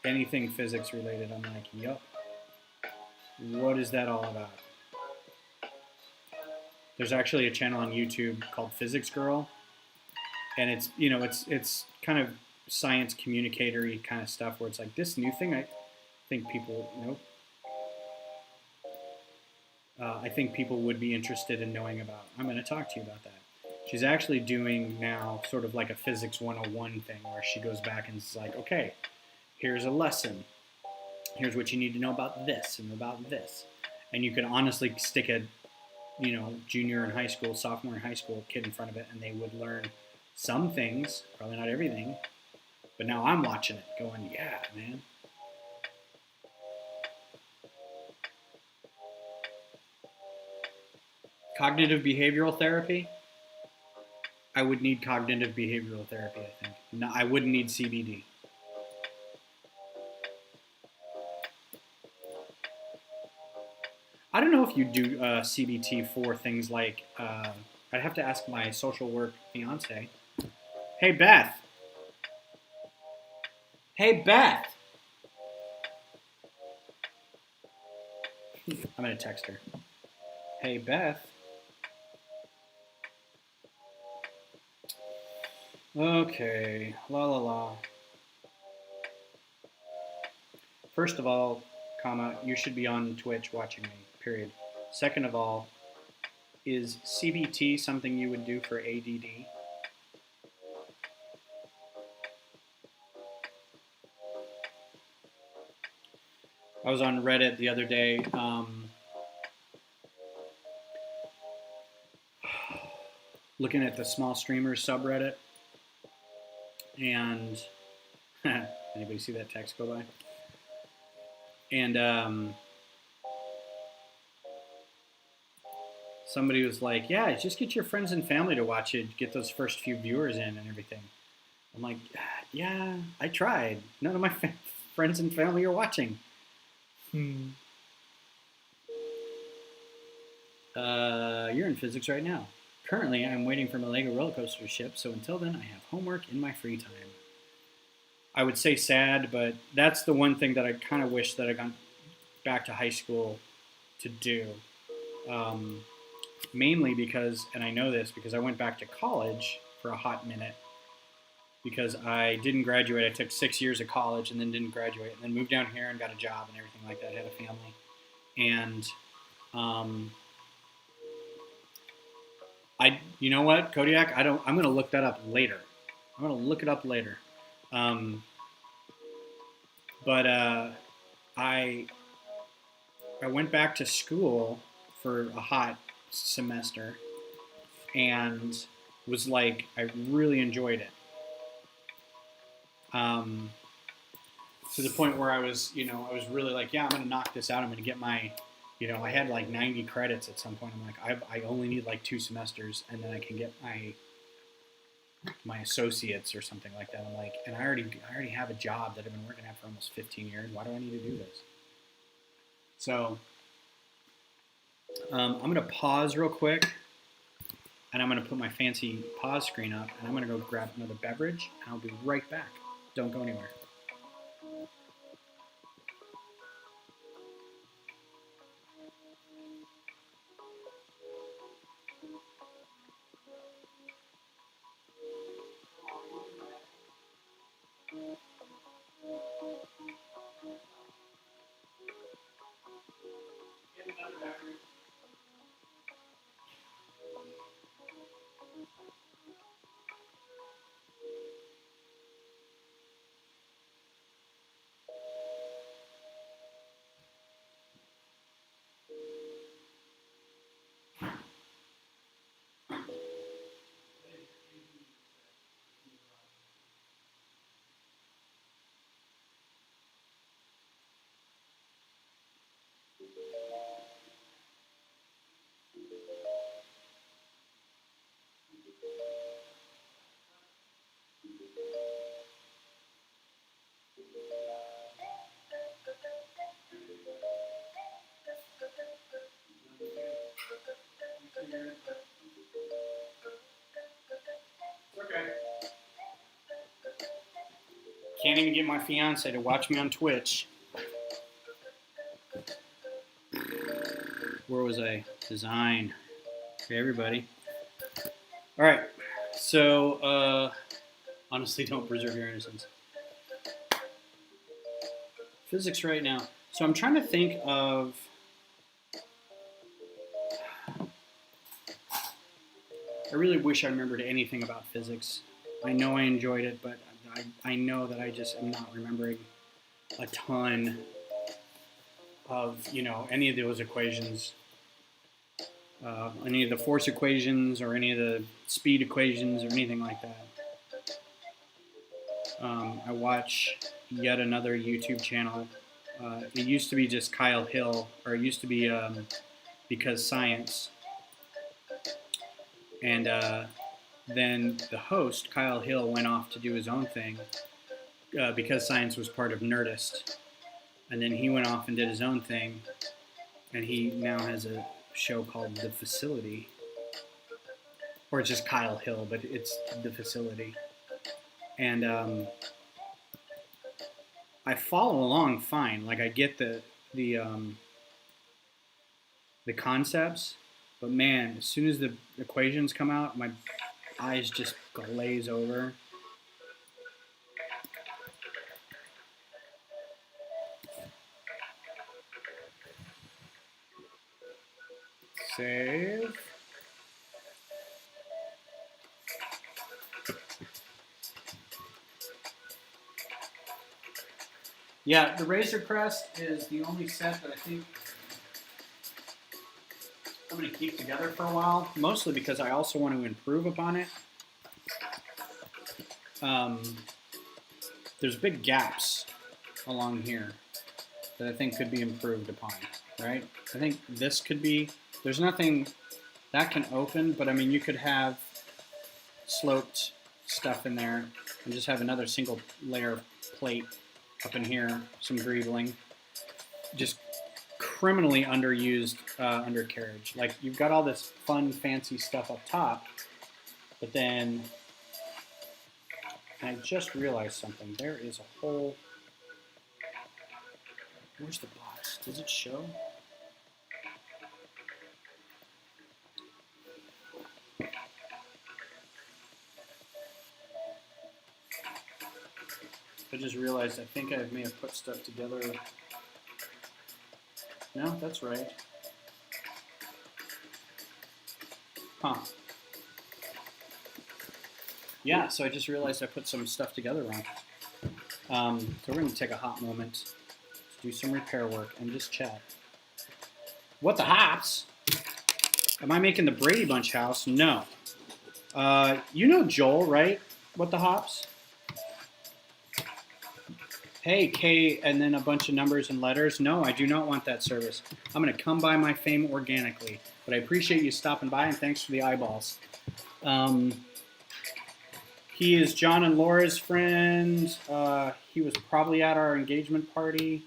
anything physics related, I'm like, yup, what is that all about? There's actually a channel on YouTube called Physics Girl, and it's, it's kind of science communicatory kind of stuff where it's like, this new thing I think people, I think people would be interested in knowing about. I'm going to talk to you about that. She's actually doing now sort of like a physics 101 thing where she goes back and is like, okay, here's a lesson. Here's what you need to know about this and about this. And you could honestly stick a, junior in high school, sophomore in high school kid in front of it, and they would learn some things, probably not everything. But now I'm watching it going, yeah, man. Cognitive behavioral therapy? I would need cognitive behavioral therapy, I think. No, I wouldn't need CBD. I don't know if you do CBT for things like, I'd have to ask my social work fiance. Hey, Beth. Hey, Beth. I'm going to text her. Hey, Beth. Okay, la la la. First of all, you should be on Twitch watching me, period. Second of all, is CBT something you would do for ADD? I was on Reddit the other day, looking at the small streamers subreddit, and anybody see that text go by? And somebody was like, "Yeah, just get your friends and family to watch it, get those first few viewers in and everything." I'm like, "Yeah, I tried. None of my friends and family are watching." You're in physics right now. Currently, I'm waiting for my Lego roller coaster to ship, so until then, I have homework in my free time. I would say sad, but that's the one thing that I kind of wish that I got back to high school to do. Mainly because, and I know this because I went back to college for a hot minute because I didn't graduate. I took 6 years of college and then didn't graduate, and then moved down here and got a job and everything like that. I had a family, and you know what, Kodiak? I'm going to look that up later. I'm going to look it up later. But I went back to school for a hot semester and was like, I really enjoyed it. To the point where I was really like, yeah, I'm going to knock this out. I'm going to get my, I had like 90 credits at some point. I'm like, I only need like 2 semesters and then I can get my associates or something like that. I'm like, and I already have a job that I've been working at for almost 15 years. Why do I need to do this? So I'm going to pause real quick, and I'm going to put my fancy pause screen up, and I'm going to go grab another beverage, and I'll be right back. Don't go anywhere. Okay. Can't even get my fiance to watch me on Twitch. Where was I? Design. Okay, everybody. All right. So, honestly, don't preserve your innocence. Physics right now. So I'm trying to think of. I really wish I remembered anything about physics. I know I enjoyed it, but I know that I just am not remembering a ton of, any of those equations. Any of the force equations or any of the speed equations or anything like that. I watch yet another YouTube channel. It used to be just Kyle Hill, or it used to be Because Science. And then the host, Kyle Hill, went off to do his own thing because Science was part of Nerdist. And then he went off and did his own thing. And he now has a show called The Facility. Or it's just Kyle Hill, but it's The Facility. And I follow along fine. Like, I get the concepts. But man, as soon as the equations come out, my eyes just glaze over. Save. Yeah, the Razor Crest is the only set that I think. I'm going to keep together for a while, mostly because I also want to improve upon it. There's big gaps along here that I think could be improved upon, right? I think this could be, there's nothing that can open, but I mean, you could have sloped stuff in there and just have another single layer of plate up in here, some greebling. Just criminally underused undercarriage. Like, you've got all this fun, fancy stuff up top, but then I just realized something. There is a whole... Where's the box? Does it show? I just realized I think I may have put stuff together. No, that's right. Huh. Yeah, so I just realized I put some stuff together wrong. So we're going to take a hot moment to do some repair work and just chat. What the hops? Am I making the Brady Bunch house? No. You know Joel, right? What the hops? Hey, K, and then a bunch of numbers and letters. No, I do not want that service. I'm going to come by my fame organically. But I appreciate you stopping by, and thanks for the eyeballs. He is John and Laura's friend. He was probably at our engagement party.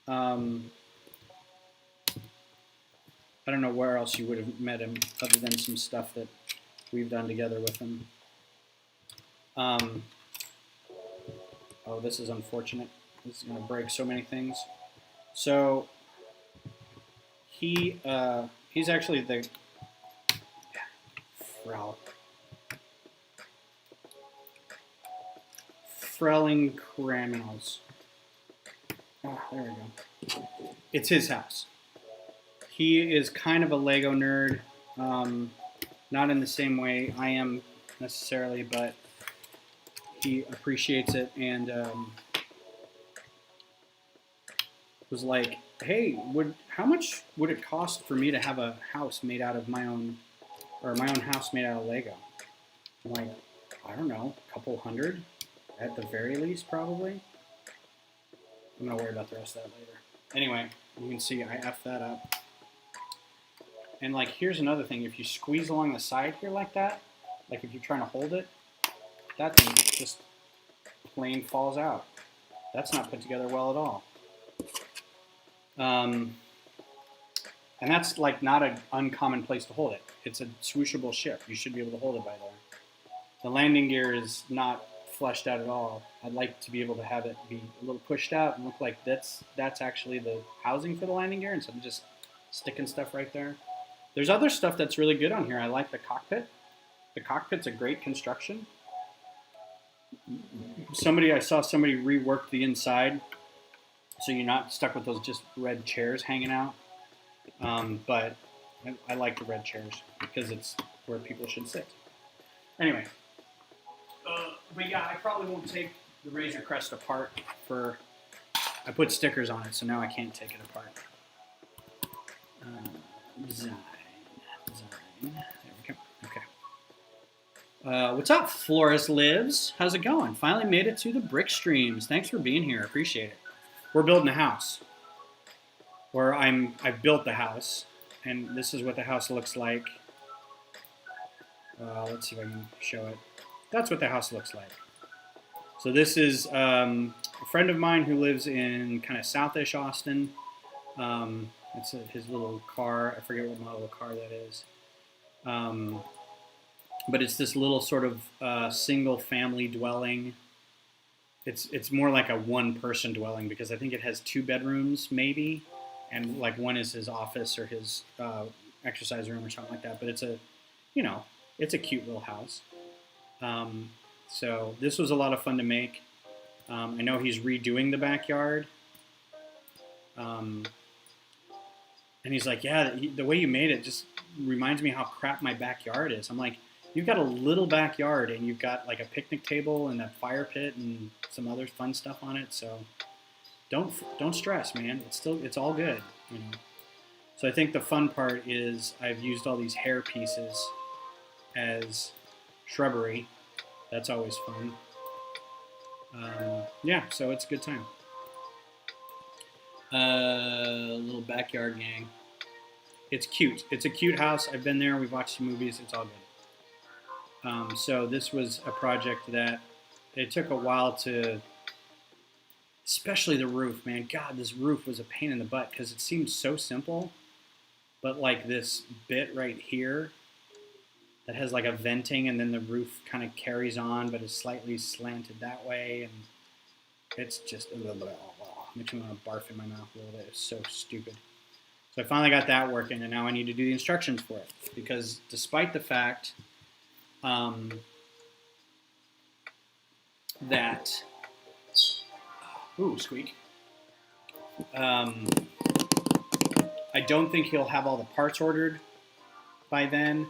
I don't know where else you would have met him other than some stuff that we've done together with him. Oh, this is unfortunate. This is going to break so many things. So he's actually the Frelling Criminals. Oh, there we go. It's his house. He is kind of a Lego nerd. Not in the same way I am necessarily, but he appreciates it, and was like, hey, how much would it cost for me to have a house made out of my own house made out of Lego? I'm like, I don't know, a couple hundred at the very least, probably. I'm gonna worry about the rest of that later. Anyway, you can see I effed that up. And like, here's another thing. If you squeeze along the side here like that, like if you're trying to hold it, that thing just plain falls out. That's not put together well at all. And that's like not an uncommon place to hold it. It's a swooshable ship. You should be able to hold it by there. The landing gear is not fleshed out at all. I'd like to be able to have it be a little pushed out and look like that's actually the housing for the landing gear instead of just sticking stuff right there. There's other stuff that's really good on here. I like the cockpit. The cockpit's a great construction. I saw somebody rework the inside so you're not stuck with those just red chairs hanging out. But I like the red chairs because it's where people should sit. Anyway, but yeah, I probably won't take the Razor Crest apart I put stickers on it, so now I can't take it apart. Design. There we go. Okay. What's up, Flores Lives? How's it going? Finally made it to the brick streams. Thanks for being here. Appreciate it. We're building a house. Or I've built the house, and this is what the house looks like. Let's see if I can show it. That's what the house looks like. So this is a friend of mine who lives in kind of southish Austin. It's his little car. I forget what model of car that is. But it's this little sort of single family dwelling. It's more like a one-person dwelling because I think it has 2 bedrooms maybe, and like one is his office or his exercise room or something like that. But it's a cute little house. So this was a lot of fun to make. I know he's redoing the backyard. And he's like, yeah, the way you made it just reminds me how crap my backyard is. I'm like, you've got a little backyard and you've got like a picnic table and a fire pit and some other fun stuff on it. So don't stress, man. It's all good, you know. So I think the fun part is I've used all these hair pieces as shrubbery. That's always fun. Yeah, so it's a good time. Little backyard gang. It's cute. It's a cute house. I've been there. We've watched some movies. It's all good. So this was a project that it took a while to, especially the roof, man. God, this roof was a pain in the butt because it seemed so simple, but like this bit right here that has like a venting and then the roof kind of carries on but is slightly slanted that way, and it's just a little bit, makes me want to barf in my mouth a little bit. It's so stupid. So I finally got that working, and now I need to do the instructions for it, because despite the fact that, ooh, squeak, I don't think he'll have all the parts ordered by then.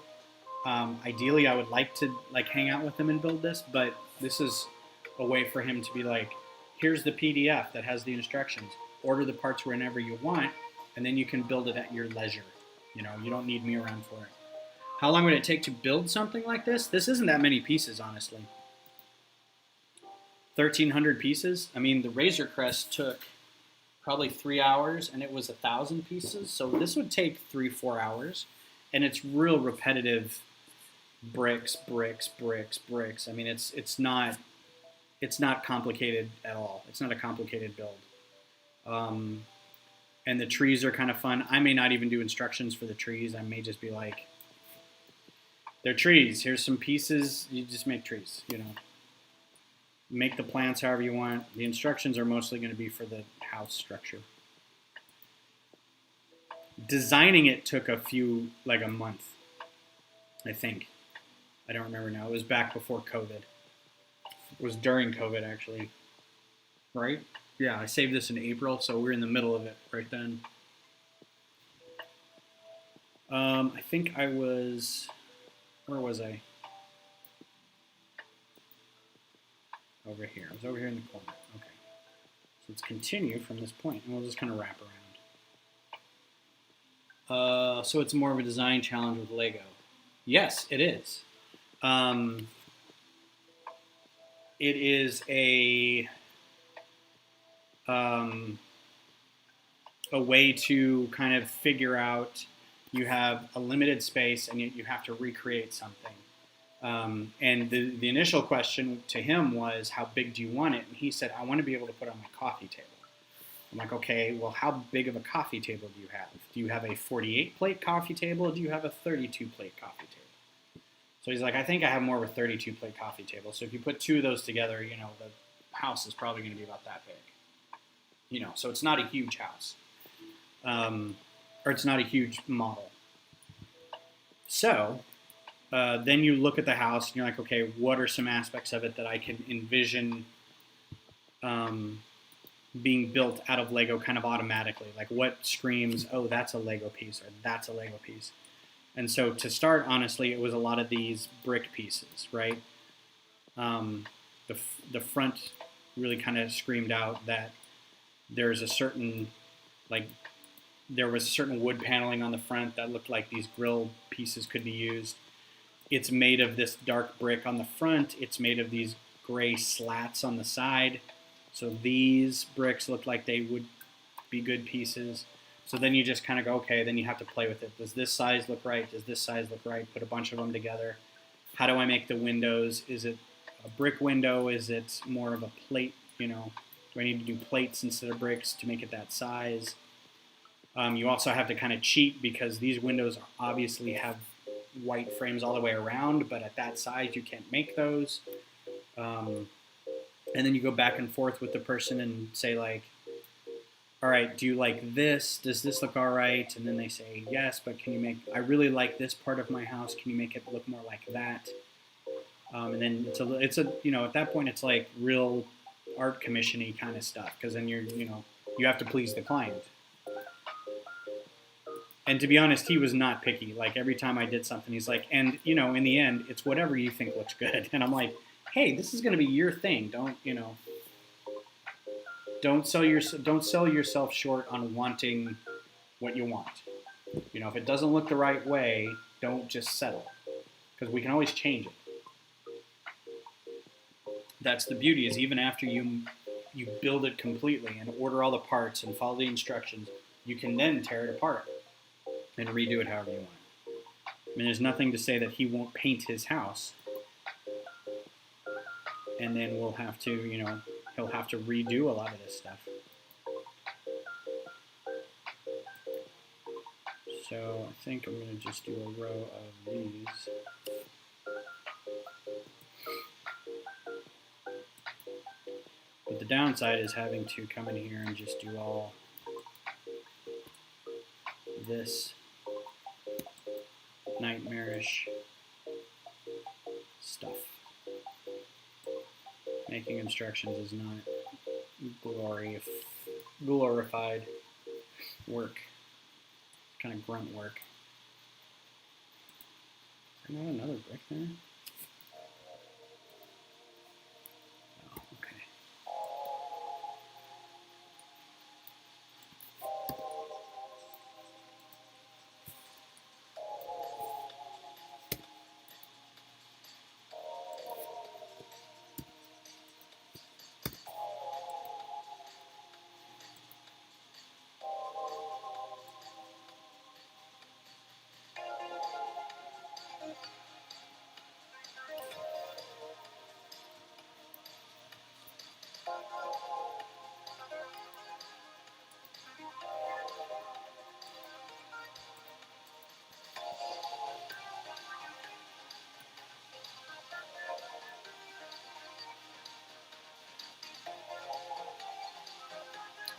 Ideally, I would like to like hang out with him and build this, but this is a way for him to be like, here's the PDF that has the instructions. Order the parts whenever you want, and then you can build it at your leisure. You know, you don't need me around for it. How long would it take to build something like this? This isn't that many pieces, honestly. 1,300 pieces. I mean, the Razor Crest took probably 3 hours, and it was 1,000 pieces. So this would take 3-4 hours, and it's real repetitive. Bricks. I mean, it's not complicated at all. It's not a complicated build. And the trees are kind of fun. I may not even do instructions for the trees. I may just be like, they're trees. Here's some pieces. You just make trees, you know. Make the plants however you want. The instructions are mostly going to be for the house structure. Designing it took a month, I think. I don't remember now. It was back before COVID. It was during COVID, actually. Right? Yeah, I saved this in April, so we're in the middle of it right then. I think I was... Where was I? Over here. I was over here in the corner. Okay. So let's continue from this point, and we'll just kind of wrap around. So it's more of a design challenge with Lego. Yes, it is. It is a way to kind of figure out, you have a limited space and you have to recreate something. And the initial question to him was, how big do you want it? And he said, I want to be able to put it on my coffee table. I'm like, okay, well, how big of a coffee table do you have? Do you have a 48-plate coffee table, or do you have a 32-plate coffee table? So he's like, I think I have more of a 32-plate coffee table. So if you put two of those together, you know, the house is probably going to be about that big. You know, so it's not a huge house. Or it's not a huge model. So then you look at the house and you're like, okay, what are some aspects of it that I can envision being built out of Lego kind of automatically? Like what screams, oh, that's a Lego piece, or that's a Lego piece. And so to start, honestly, it was a lot of these brick pieces, right? The front really kind of screamed out that there's a certain, like, there was certain wood paneling on the front that looked like these grill pieces could be used. It's made of this dark brick on the front. It's made of these gray slats on the side. So these bricks look like they would be good pieces. So then you just kind of go, okay, then you have to play with it. Does this size look right? Does this size look right? Put a bunch of them together. How do I make the windows? Is it a brick window? Is it more of a plate? You know, do I need to do plates instead of bricks to make it that size? You also have to kind of cheat, because these windows obviously have white frames all the way around, but at that size you can't make those. And then you go back and forth with the person and say, like, all right, do you like this? Does this look all right? And then they say, yes, but can you make, I really like this part of my house. Can you make it look more like that? And then it's a, you know, at that point it's like real art commission-y kind of stuff, because then you have to please the client. And to be honest, he was not picky. Like every time I did something, he's like, and you know, in the end, it's whatever you think looks good. And I'm like, hey, this is going to be your thing. Don't sell yourself short on wanting what you want. If it doesn't look the right way, don't just settle, because we can always change it. That's the beauty, is even after you build it completely and order all the parts and follow the instructions, you can then tear it apart and redo it however you want. I mean, there's nothing to say that he won't paint his house, and then we'll have to, he'll have to redo a lot of this stuff. So I think I'm going to just do a row of these. But the downside is having to come in here and just do all this nightmarish stuff. Making instructions is not glorified work. It's kind of grunt work. Is there not another brick there? Oh, okay.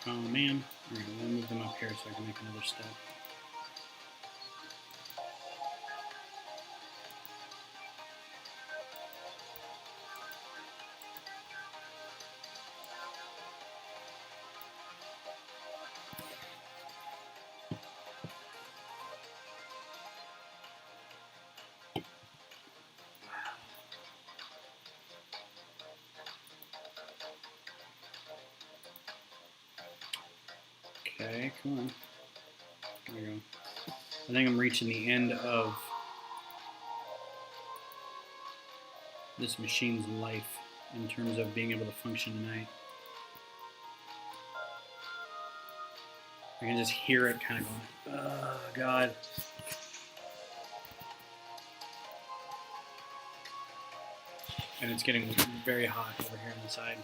Oh man. Alright, I'm going to move them up here so I can make another step. Okay, come on. There we go. I think I'm reaching the end of this machine's life in terms of being able to function tonight. I can just hear it kind of going, oh God. And it's getting very hot over here on the side.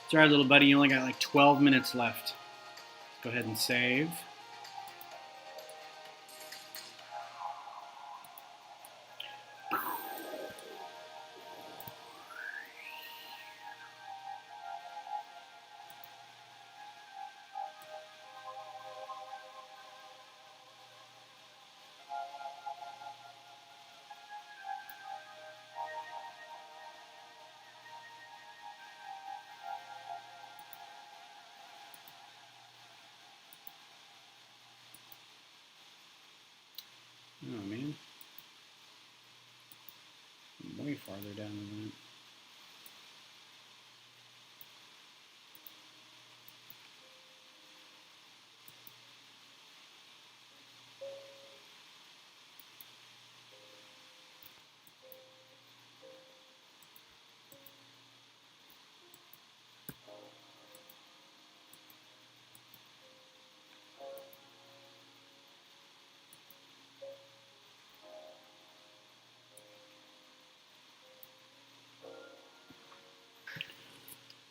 It's alright, little buddy, you only got like 12 minutes left. Go ahead and save. Oh man, I'm way farther down than that.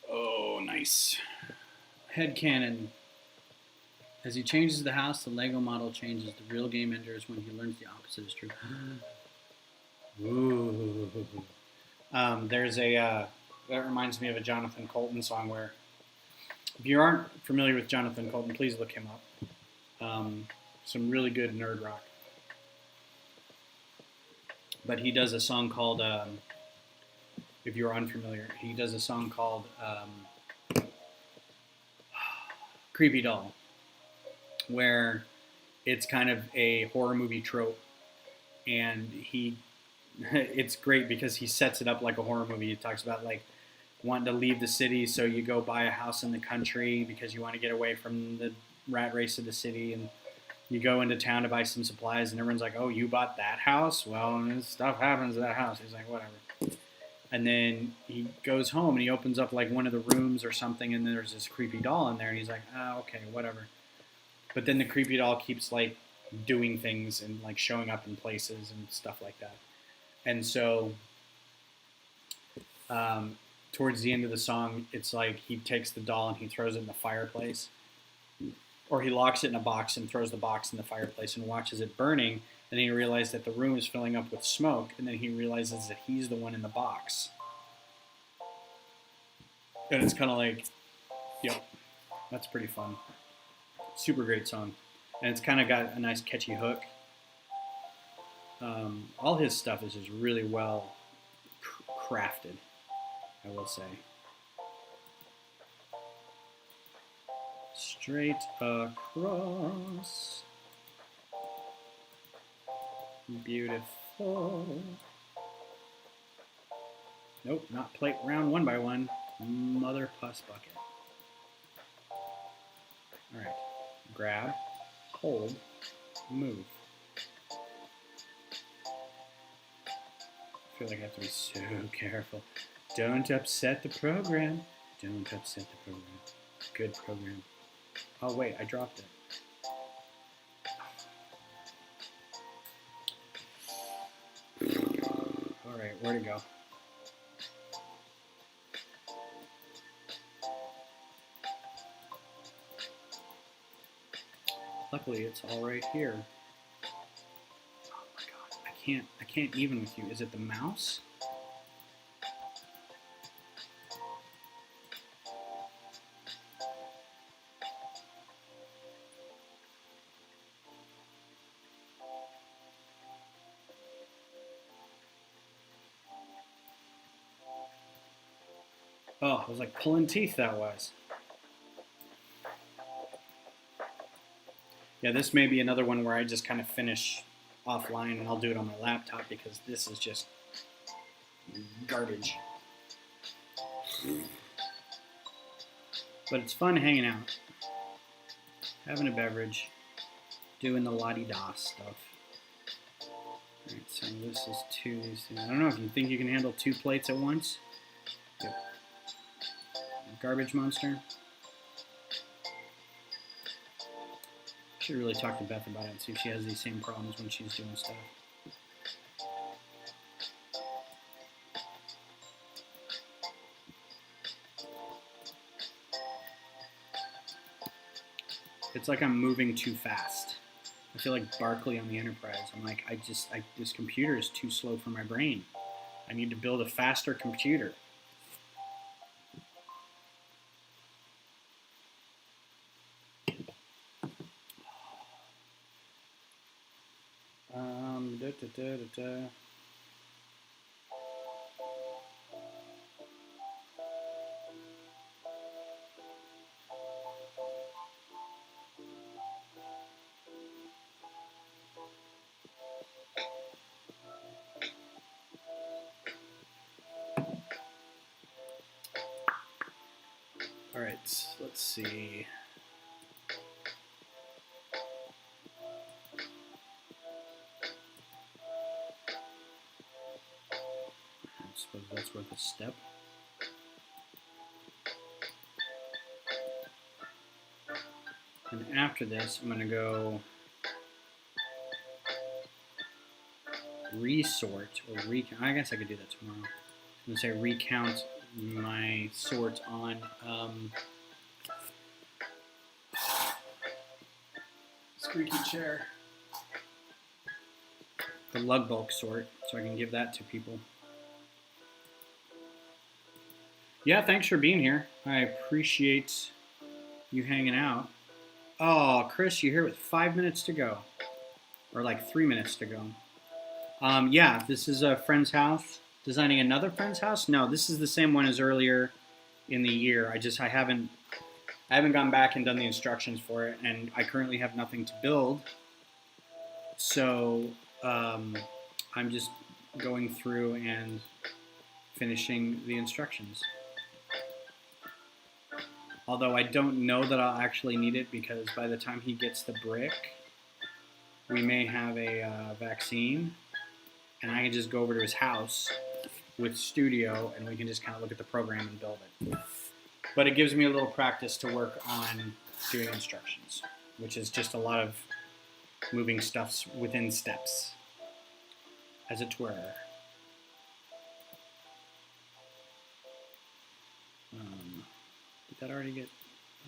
Oh, nice. Headcanon. As he changes the house, the Lego model changes. The real game enters when he learns the opposite is true. Ooh. There's a, that reminds me of a Jonathan Colton song where, if you aren't familiar with Jonathan Colton, please look him up. Some really good nerd rock. But he does a song called, if you're unfamiliar, he does a song called Creepy Doll, where it's kind of a horror movie trope, and it's great because he sets it up like a horror movie. He talks about like wanting to leave the city, so you go buy a house in the country because you want to get away from the rat race of the city, and you go into town to buy some supplies, and everyone's like, "Oh, you bought that house? Well, this stuff happens at that house." He's like, "Whatever." And then he goes home and he opens up like one of the rooms or something, and there's this creepy doll in there, and he's like, "Ah, okay, whatever." But then the creepy doll keeps like doing things and like showing up in places and stuff like that. And so, towards the end of the song, it's like he takes the doll and he throws it in the fireplace, or he locks it in a box and throws the box in the fireplace and watches it burning. And then he realizes that the room is filling up with smoke, and then he realizes that he's the one in the box. And it's kind of like, yep, that's pretty fun. Super great song. And it's kind of got a nice catchy hook. All his stuff is just really well crafted, I will say. Straight across. Beautiful. Nope, not plate round one by one. Mother pus bucket. Alright. Grab, hold, move. I feel like I have to be so careful. Don't upset the program. Don't upset the program. Good program. Oh wait, I dropped it. Alright, where'd it go? Luckily, it's all right here. Oh my god, I can't even with you. Is it the mouse? Oh, it was like pulling teeth, that was. Yeah, this may be another one where I just kind of finish offline, and I'll do it on my laptop because this is just garbage. But it's fun hanging out, having a beverage, doing the la-di-da stuff. Alright, so this is two. I don't know if you think you can handle 2 plates at once. Yep. Garbage monster. Should really talk to Beth about it and see if she has these same problems when she's doing stuff. It's like I'm moving too fast. I feel like Barkley on the Enterprise. I'm like, this computer is too slow for my brain. I need to build a faster computer. All right, let's see. I suppose that's worth a step. And after this, I'm going to go resort or recount. I guess I could do that tomorrow. I'm going to say recount my sort on squeaky chair. The lug bulk sort, so I can give that to people. Yeah, thanks for being here. I appreciate you hanging out. Oh, Chris, you're here with 5 minutes to go. Or like 3 minutes to go. Yeah, this is a friend's house. Designing another friend's house? No, this is the same one as earlier in the year. I haven't gone back and done the instructions for it, and I currently have nothing to build. So I'm just going through and finishing the instructions. Although I don't know that I'll actually need it, because by the time he gets the brick, we may have a vaccine, and I can just go over to his house with Studio, and we can just kind of look at the program and build it. But it gives me a little practice to work on doing instructions, which is just a lot of moving stuffs within steps, as it were. Did that already get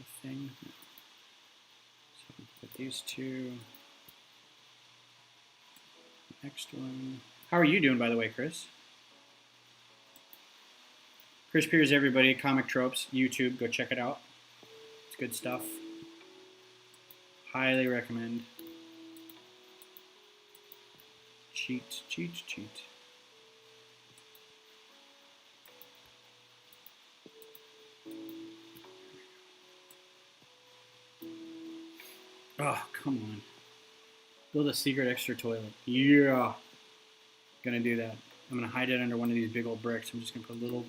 a thing? No. So put these two. Next one. How are you doing, by the way, Chris? Chris Piers, everybody, Comic Tropes, YouTube, go check it out. It's good stuff. Highly recommend. Cheat, cheat, cheat. Oh, come on. Build a secret extra toilet. Yeah. Gonna do that. I'm gonna hide it under one of these big old bricks. I'm just gonna put a little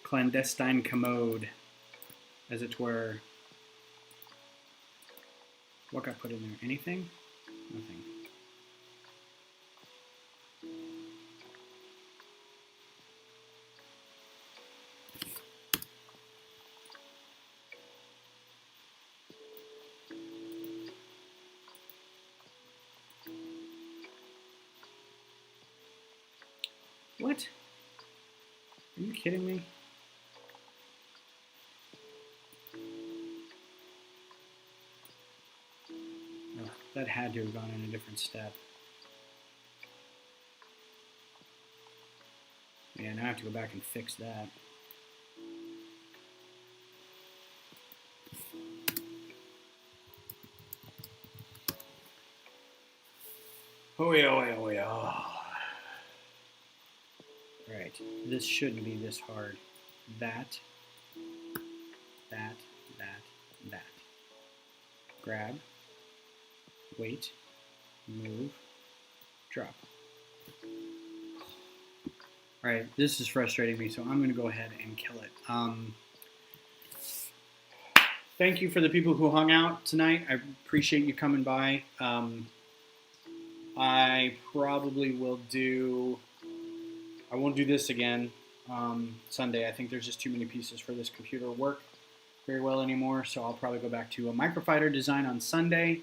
clandestine commode, as it were. What got put in there? Anything? Nothing. What? Are you kidding me? Oh, that had to have gone in a different step. Yeah, now I have to go back and fix that. Oh yeah, oh yeah, oh yeah. Right, this shouldn't be this hard. That. Grab, wait, move, drop. All right, this is frustrating me, so I'm going to go ahead and kill it. Thank you for the people who hung out tonight. I appreciate you coming by. I probably will do... I won't do this again Sunday. I think there's just too many pieces for this computer to work very well anymore, so I'll probably go back to a microfighter design on Sunday,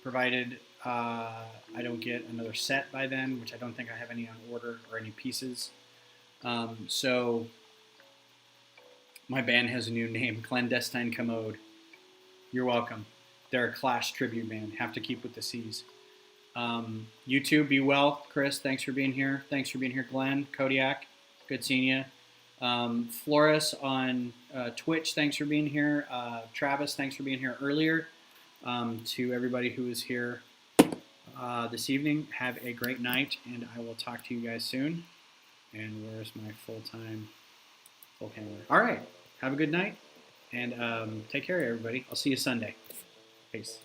provided I don't get another set by then, which I don't think I have any on order or any pieces. So my band has a new name, Clandestine Commode. You're welcome. They're a Clash tribute band. Have to keep with the C's. YouTube, be well. Chris, thanks for being here. Thanks for being here, Glenn. Kodiak, good seeing you. Flores on Twitch, thanks for being here. Travis, thanks for being here earlier. To everybody who is here this evening, have a great night, and I will talk to you guys soon. And where's my full camera? All right, have a good night, and take care, everybody. I'll see you Sunday. Peace.